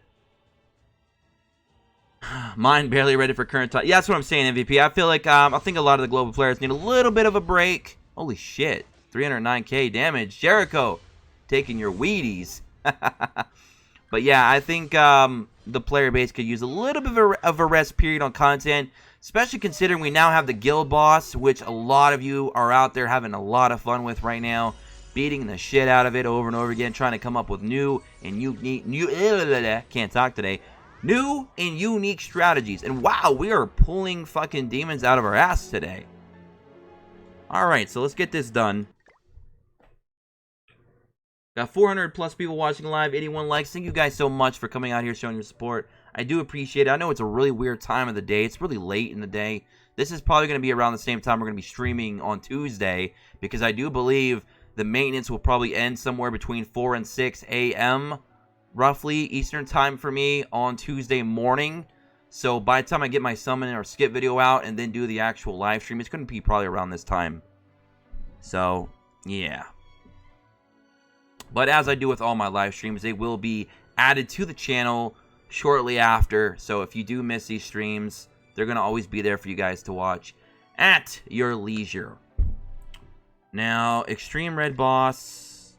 B: Mine barely ready for current time. Yeah, that's what I'm saying, MVP. I feel like, I think a lot of the global players need a little bit of a break. Holy shit. 309k damage. Jericho, taking your Wheaties. But yeah, I think the player base could use a little bit of a rest period on content, especially considering we now have the guild boss, which a lot of you are out there having a lot of fun with right now, beating the shit out of it over and over again, trying to come up with new and unique, can't talk today, new and unique strategies. And wow, we are pulling fucking demons out of our ass today. All right, so let's get this done. Got 400 plus people watching live, 81 likes. Thank you guys so much for coming out here showing your support. I do appreciate it. I know it's a really weird time of the day. It's really late in the day. This is probably going to be around the same time we're going to be streaming on Tuesday because I do believe the maintenance will probably end somewhere between 4 and 6 a.m. roughly Eastern time for me on Tuesday morning. So by the time I get my summon or skip video out and then do the actual live stream, it's going to be probably around this time. So, yeah. But as I do with all my live streams, they will be added to the channel shortly after. So if you do miss these streams, they're going to always be there for you guys to watch at your leisure. Now, Extreme Red Boss.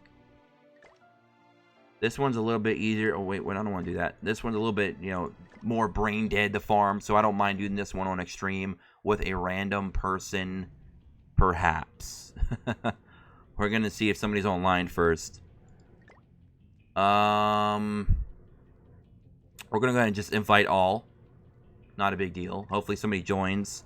B: This one's a little bit easier. Oh, wait, I don't want to do that. This one's a little bit, you know, more brain dead to farm. So I don't mind doing this one on Extreme with a random person, perhaps. We're going to see if somebody's online first. We're going to go ahead and just invite all. Not a big deal. Hopefully somebody joins.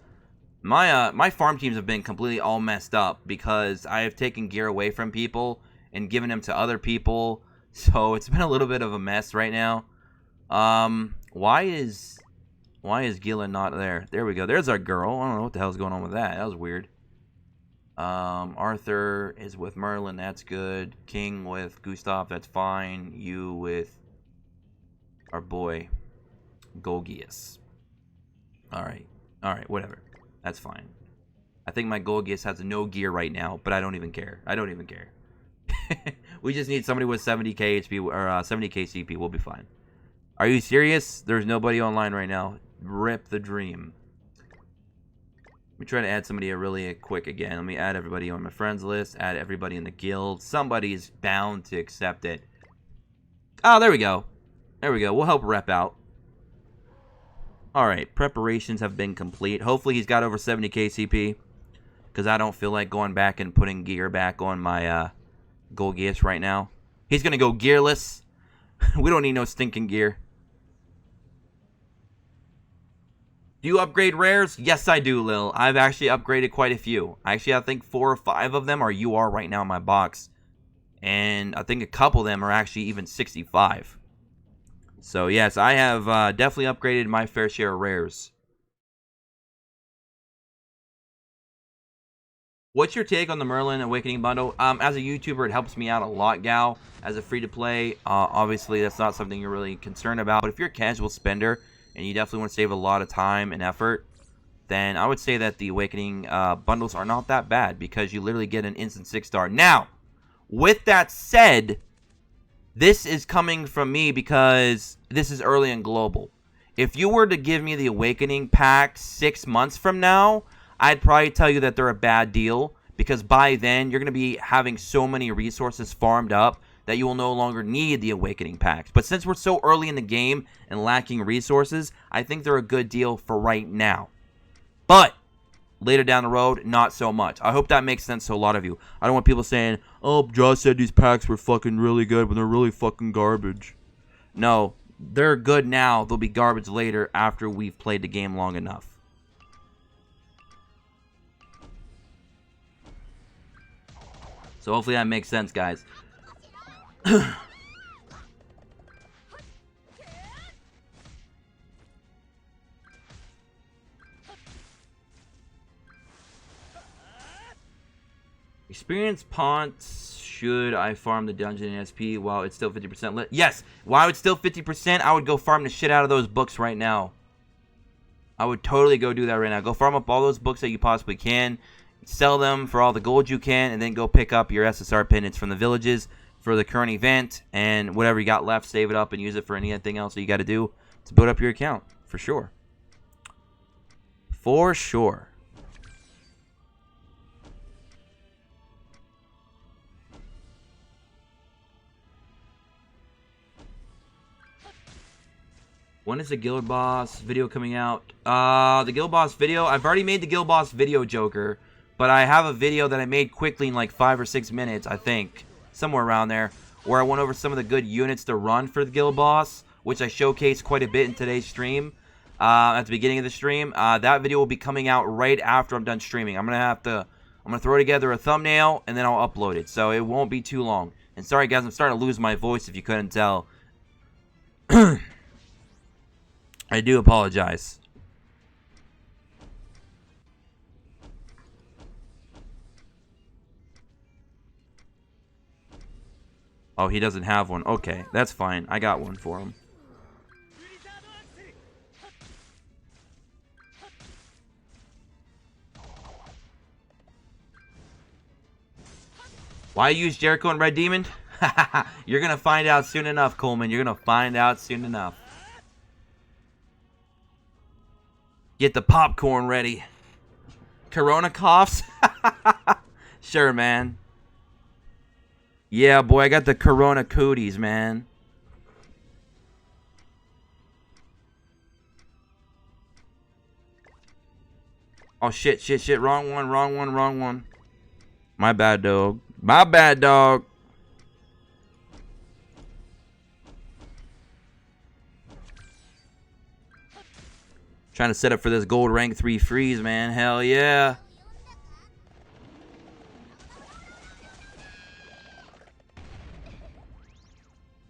B: My farm teams have been completely all messed up because I have taken gear away from people and given them to other people. So it's been a little bit of a mess right now. Why is Gillen not there? There we go. There's our girl. I don't know what the hell's going on with that. That was weird. Arthur is with Merlin, that's good. King with Gustav, that's fine. You with our boy Golgius. Alright, whatever. That's fine. I think my Golgius has no gear right now, but I don't even care. We just need somebody with 70k HP or 70k CP. We'll be fine. Are you serious? There's nobody online right now. Rip the dream. Let me try to add somebody really quick again. Let me add everybody on my friends list. Add everybody in the guild. Somebody's bound to accept it. Oh, there we go. There we go. We'll help Rep out. Alright, preparations have been complete. Hopefully he's got over 70k CP. Because I don't feel like going back and putting gear back on my Golgius right now. He's going to go gearless. We don't need no stinking gear. Do you upgrade rares? Yes, I do, Lil. I've actually upgraded quite a few. Actually, I think 4 or 5 of them are UR right now in my box. And I think a couple of them are actually even 65. So, yes, I have definitely upgraded my fair share of rares. What's your take on the Merlin Awakening bundle? As a YouTuber, it helps me out a lot, Gal. As a free-to-play, obviously, that's not something you're really concerned about. But if you're a casual spender, and you definitely want to save a lot of time and effort, then I would say that the Awakening bundles are not that bad, because you literally get an instant 6-star. Now, with that said, this is coming from me because this is early and global. If you were to give me the Awakening pack 6 months from now, I'd probably tell you that they're a bad deal, because by then you're going to be having so many resources farmed up that you will no longer need the Awakening packs. But since we're so early in the game and lacking resources, I think they're a good deal for right now. But later down the road, not so much. I hope that makes sense to a lot of you. I don't want people saying, oh, Josh said these packs were fucking really good when they're really fucking garbage. No, they're good now. They'll be garbage later after we've played the game long enough. So hopefully that makes sense, guys. Experience Ponts. Should I farm the dungeon in SP while it's still 50% lit? Yes, while it's still 50%, I would go farm the shit out of those books right now. I would totally go do that right now. Go farm up all those books that you possibly can. Sell them for all the gold you can, and then go pick up your SSR pendants from the villages for the current event, and whatever you got left, save it up and use it for anything else that you got to do to build up your account, for sure. For sure. When is the Guild Boss video coming out? The Guild Boss video, I've already made the Guild Boss video, Joker. But I have a video that I made quickly in like 5 or 6 minutes, I think. Somewhere around there. Where I went over some of the good units to run for the Guild Boss. Which I showcased quite a bit in today's stream. At the beginning of the stream. That video will be coming out right after I'm done streaming. I'm going to throw together a thumbnail and then I'll upload it. So it won't be too long. And sorry guys, I'm starting to lose my voice if you couldn't tell. I do apologize. Oh, he doesn't have one. Okay, that's fine. I got one for him. Why use Jericho and Red Demon? You're going to find out soon enough, Coleman. You're going to find out soon enough. Get the popcorn ready. Corona coughs? Sure, man. Yeah, boy, I got the Corona cooties, man. Oh, shit. Wrong one. My bad, dog. My bad, dog. Trying to set up for this gold rank 3 freeze, man. Hell yeah.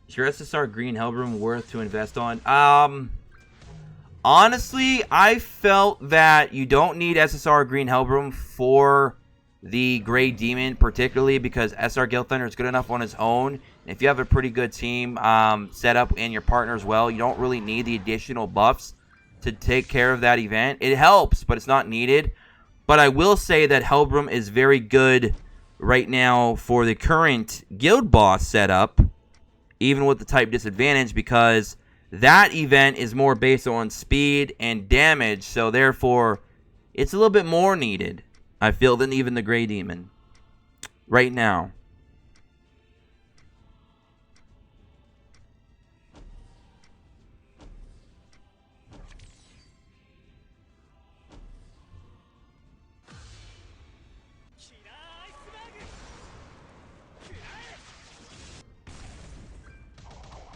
B: Is your SSR Green Helbram worth to invest on? Honestly, I felt that you don't need SSR Green Helbram for the Grey Demon, particularly because SR Guild Thunder is good enough on its own. And if you have a pretty good team set up and your partner as well, you don't really need the additional buffs to take care of that event. It helps, but it's not needed. But I will say that Helbram is very good right now for the current guild boss setup, even with the type disadvantage, because that event is more based on speed and damage, so therefore it's a little bit more needed, I feel, than even the Gray Demon right now.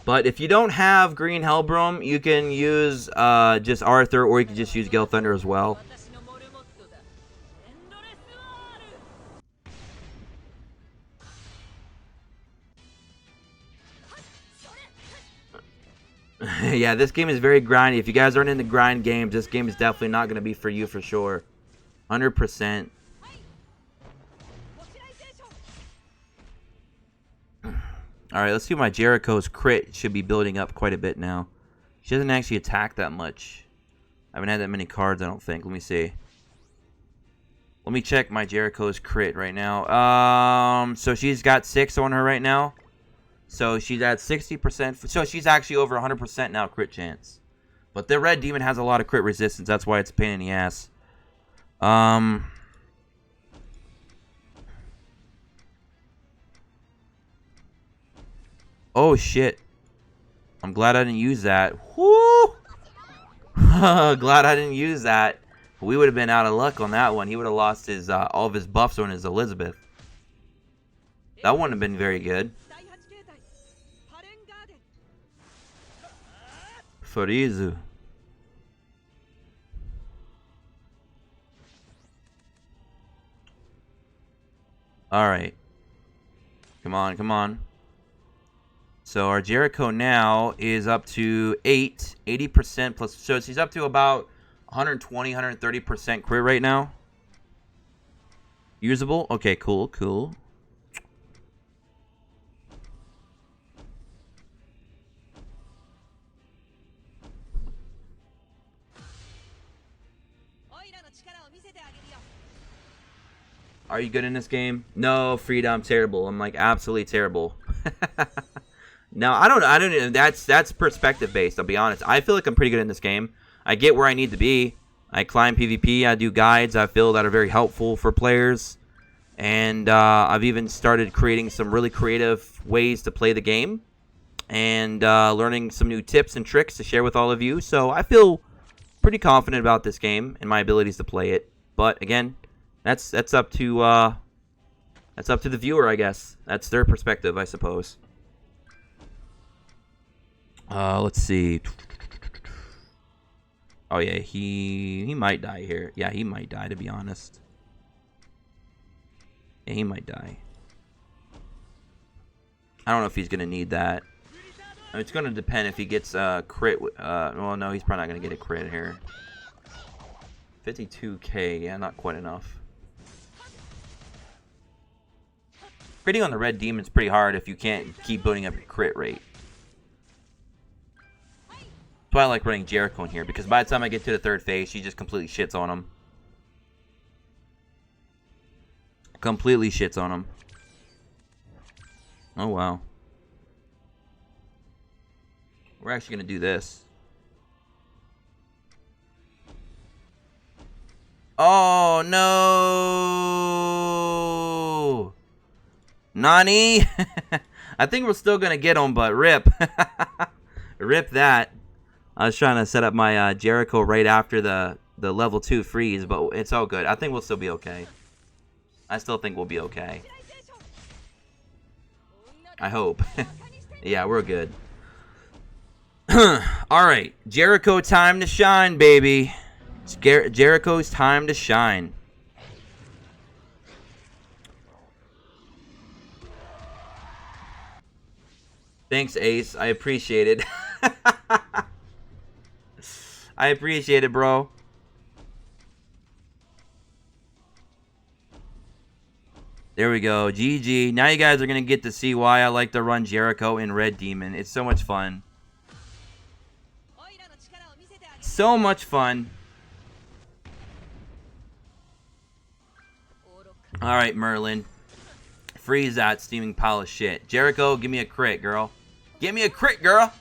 B: But if you don't have Green Hellbrom, you can use just Arthur, or you can just use Gale Thunder as well. Yeah, this game is very grindy. If you guys aren't into grind games, this game is definitely not going to be for you for sure. 100%. Alright, let's see. My Jericho's crit should be building up quite a bit now. She doesn't actually attack that much. I haven't had that many cards, I don't think. Let me see. Let me check my Jericho's crit right now. So she's got 6 on her right now. So she's at 60%. So she's actually over 100% now crit chance. But the Red Demon has a lot of crit resistance. That's why it's a pain in the ass. Oh, shit. I'm glad I didn't use that. Whoo! Glad I didn't use that. We would have been out of luck on that one. He would have lost his all of his buffs on his Elizabeth. That wouldn't have been very good. Farizu. Alright. Come on, come on. So our Jericho now is up to 80% plus. So she's up to about 120, 130% crit right now. Usable? Okay, cool, cool. Are you good in this game? No, Frida, I'm terrible. I'm like absolutely terrible. No, I don't. That's perspective based. I'll be honest. I feel like I'm pretty good in this game. I get where I need to be. I climb PvP. I do guides. I feel that are very helpful for players, and I've even started creating some really creative ways to play the game, and learning some new tips and tricks to share with all of you. So I feel pretty confident about this game and my abilities to play it. But again, that's up to the viewer, I guess. That's their perspective, I suppose. Let's see. Oh yeah, he might die here. Yeah, he might die, to be honest. Yeah, he might die. I don't know if he's gonna need that. I mean, it's gonna depend if he gets crit. Well, no, he's probably not gonna get a crit here. 52k, yeah, not quite enough. Critting on the Red Demon's pretty hard if you can't keep building up your crit rate. That's why I like running Jericho in here, because by the time I get to the third phase, she just completely shits on him. Completely shits on him. Oh, wow. We're actually going to do this. Oh, no! Nani? I think we're still going to get him, but rip. Rip that. I was trying to set up my Jericho right after the level 2 freeze, but it's all good. I think we'll still be okay. I still think we'll be okay. I hope. Yeah, we're good. Alright, Jericho time to shine, baby. It's Jericho's time to shine. Thanks, Ace. I appreciate it. I appreciate it, bro. There we go. GG. Now you guys are going to get to see why I like to run Jericho in Red Demon. It's so much fun. So much fun. Alright, Merlin. Freeze that steaming pile of shit. Jericho, give me a crit, girl. Give me a crit, girl.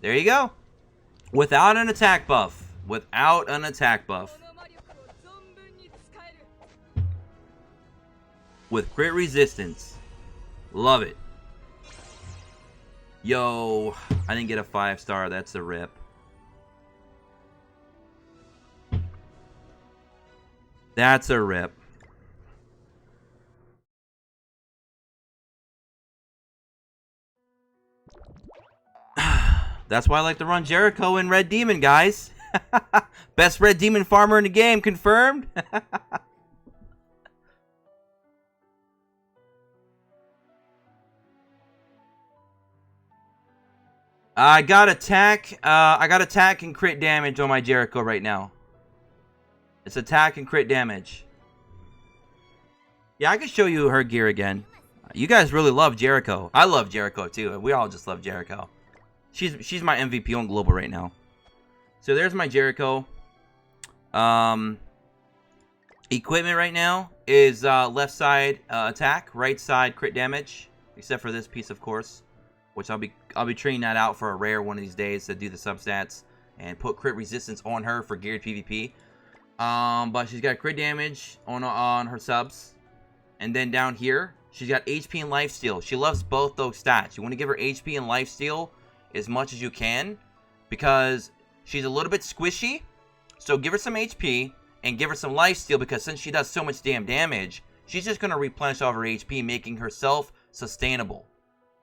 B: There you go. Without an attack buff. Without an attack buff. With crit resistance. Love it. Yo, I didn't get a 5-star. That's a rip. That's a rip. That's why I like to run Jericho and Red Demon, guys. Best Red Demon farmer in the game, confirmed. I got attack and crit damage on my Jericho right now. It's attack and crit damage. Yeah, I can show you her gear again. You guys really love Jericho. I love Jericho too. We all just love Jericho. She's my MVP on global right now. So there's my Jericho. Equipment right now is left side attack, right side crit damage, except for this piece, of course, which I'll be trading that out for a rare one of these days to do the substats and put crit resistance on her for geared PvP. But she's got crit damage on her subs, and then down here she's got HP and lifesteal. She loves both those stats. You want to give her HP and lifesteal as much as you can because she's a little bit squishy. So give her some HP and give her some lifesteal because since she does so much damn damage, she's just going to replenish all of her HP, making herself sustainable.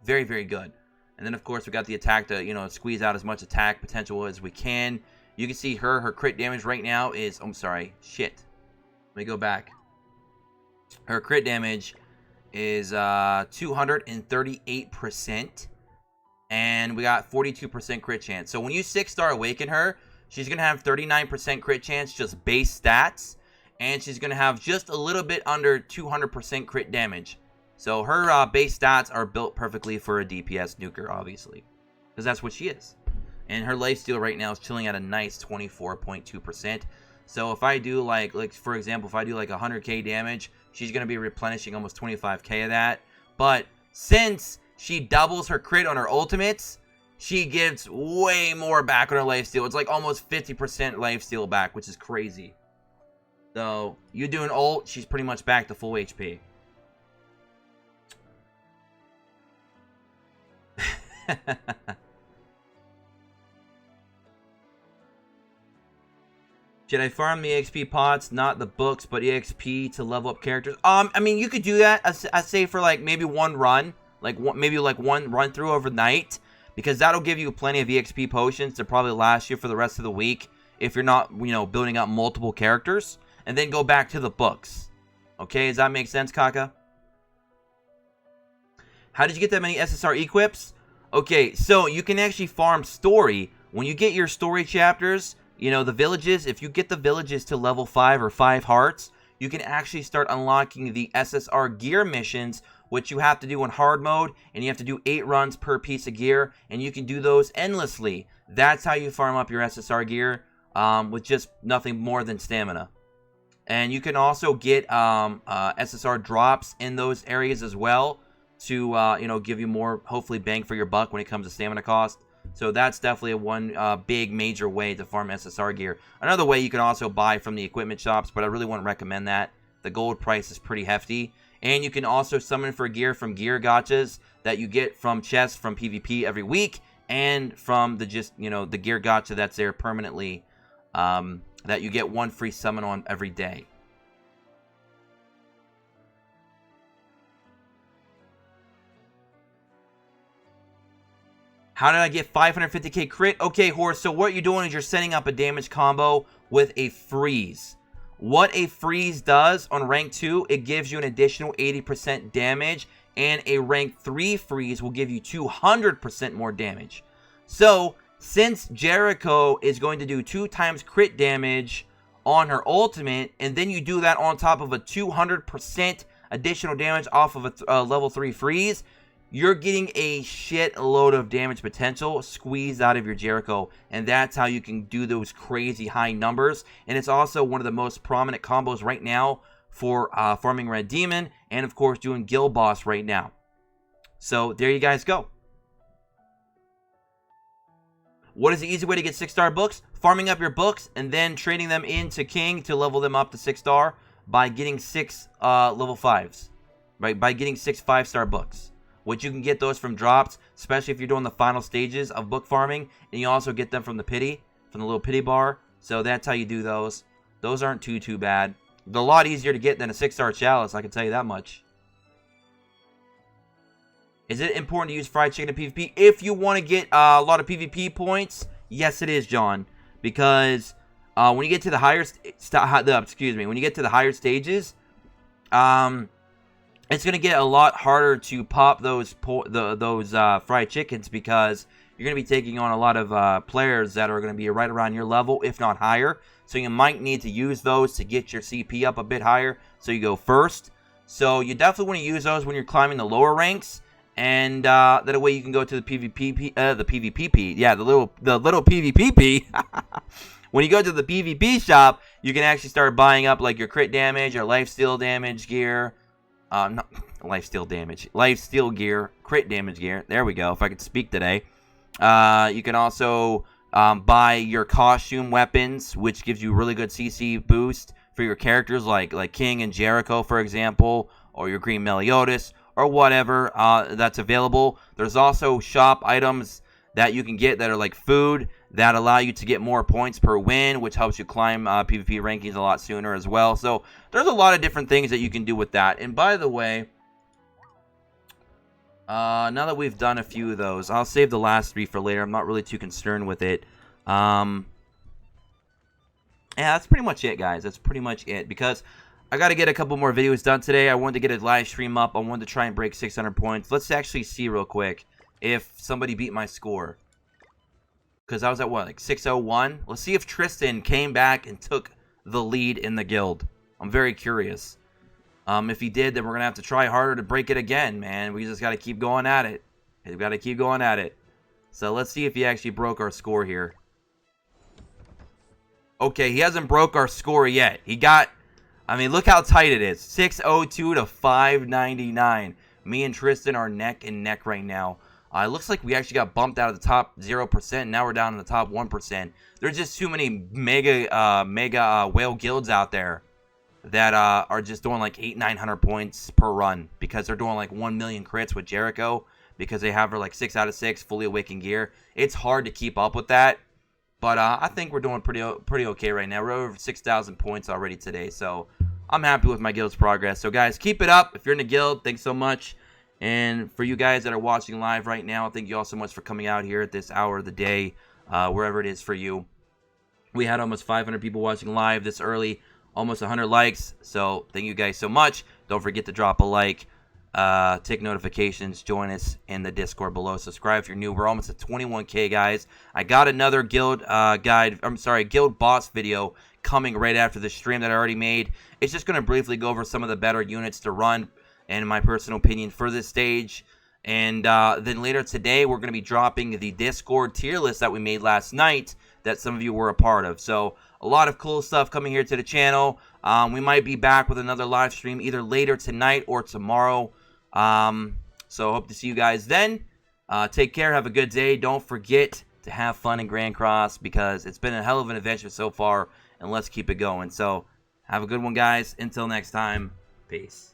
B: Very, very good. And then, of course, we got the attack to, you know, squeeze out as much attack potential as we can. You can see her crit damage right now is... I'm sorry. Shit. Let me go back. Her crit damage is 238%. And we got 42% crit chance. So when you 6-star awaken her, she's going to have 39% crit chance, just base stats. And she's going to have just a little bit under 200% crit damage. So her base stats are built perfectly for a DPS nuker, obviously. Because that's what she is. And her lifesteal right now is chilling at a nice 24.2%. So if I do like for example, if I do like 100k damage, she's going to be replenishing almost 25k of that. But since she doubles her crit on her ultimates, she gives way more back on her lifesteal. It's like almost 50% lifesteal back, which is crazy. So you do an ult, she's pretty much back to full HP. Should I farm the EXP pots, not the books, but EXP to level up characters? I mean, you could do that. I say for like maybe one run, maybe one run through overnight, because that'll give you plenty of EXP potions to probably last you for the rest of the week if you're not, you know, building up multiple characters, and then go back to the books. Okay, does that make sense, Kaka? How did you get that many SSR equips? Okay, so you can actually farm story. When you get your story chapters, you know, the villages, if you get the villages to level 5 or 5 hearts, you can actually start unlocking the SSR gear missions, which you have to do in hard mode, and you have to do 8 runs per piece of gear, and you can do those endlessly. That's how you farm up your SSR gear, with just nothing more than stamina. And you can also get SSR drops in those areas as well, to you know, give you more, hopefully, bang for your buck when it comes to stamina cost. So that's definitely one big major way to farm SSR gear. Another way you can also buy from the equipment shops, but I really wouldn't recommend that. The gold price is pretty hefty. And you can also summon for gear from gear gachas that you get from chests from PvP every week, and from the the gear gacha that's there permanently, that you get one free summon on every day. How did I get 550k crit? Okay, Horse, so what you're doing is you're setting up a damage combo with a freeze. What a freeze does on rank 2, it gives you an additional 80% damage, and a rank 3 freeze will give you 200% more damage. So, since Jericho is going to do 2 times crit damage on her ultimate, and then you do that on top of a 200% additional damage off of a level 3 freeze, you're getting a shitload of damage potential squeezed out of your Jericho, and that's how you can do those crazy high numbers. And it's also one of the most prominent combos right now for farming Red Demon, and of course doing Guild Boss right now. So there you guys go. What is the easy way to get 6-star books? Farming up your books and then trading them into King to level them up to 6-star by getting 6 level 5s. Right? By getting 6 5-star books. Which you can get those from drops, especially if you're doing the final stages of book farming. And you also get them from the pity, from the little pity bar. So that's how you do those. Those aren't too bad. They're a lot easier to get than a 6-star chalice, I can tell you that much. Is it important to use fried chicken in PvP? If you want to get a lot of PvP points, yes it is, John. Because when you get to the higher when you get to the higher stages, it's going to get a lot harder to pop those fried chickens, because you're going to be taking on a lot of players that are going to be right around your level, if not higher. So you might need to use those to get your CP up a bit higher, so you go first. So you definitely want to use those when you're climbing the lower ranks, and that way you can go to the PvP, the little PvP. When you go to the PvP shop, you can actually start buying up like your crit damage or lifesteal damage gear. Not lifesteal damage. Lifesteal gear. Crit damage gear. There we go. If I could speak today. You can also buy your costume weapons, which gives you really good CC boost for your characters like King and Jericho, for example, or your Green Meliodas, or whatever that's available. There's also shop items that you can get that are like food that allow you to get more points per win, which helps you climb PvP rankings a lot sooner as well. So there's a lot of different things that you can do with that. And by the way, now that we've done a few of those, I'll save the last 3 for later. I'm not really too concerned with it. Yeah, that's pretty much it, guys. That's pretty much it, because I got to get a couple more videos done today. I wanted to get a live stream up. I wanted to try and break 600 points. Let's actually see real quick if somebody beat my score. Because I was at, what, like 601? Let's see if Tristan came back and took the lead in the guild. I'm very curious. If he did, then we're going to have to try harder to break it again, man. We just got to keep going at it. We've got to keep going at it. So let's see if he actually broke our score here. Okay, he hasn't broke our score yet. He got, I mean, look how tight it is. 602 to 599. Me and Tristan are neck and neck right now. It looks like we actually got bumped out of the top 0%. Now we're down in the top 1%. There's just too many mega whale guilds out there that are just doing like 800-900 points per run, because they're doing like 1 million crits with Jericho, because they have her like 6 out of 6 fully awakened gear. It's hard to keep up with that, but I think we're doing pretty okay right now. We're over 6,000 points already today, so I'm happy with my guild's progress. So guys, keep it up. If you're in the guild, thanks so much. And for you guys that are watching live right now, thank you all so much for coming out here at this hour of the day, wherever it is for you. We had almost 500 people watching live this early, almost 100 likes. So thank you guys so much. Don't forget to drop a like, take notifications, join us in the Discord below. Subscribe if you're new. We're almost at 21K, guys. I got another guild guild boss video coming right after the stream that I already made. It's just going to briefly go over some of the better units to run, and my personal opinion for this stage. And then later today, we're going to be dropping the Discord tier list that we made last night that some of you were a part of. So a lot of cool stuff coming here to the channel. We might be back with another live stream either later tonight or tomorrow. So hope to see you guys then. Take care. Have a good day. Don't forget to have fun in Grand Cross, because it's been a hell of an adventure so far, and let's keep it going. So have a good one, guys. Until next time, peace.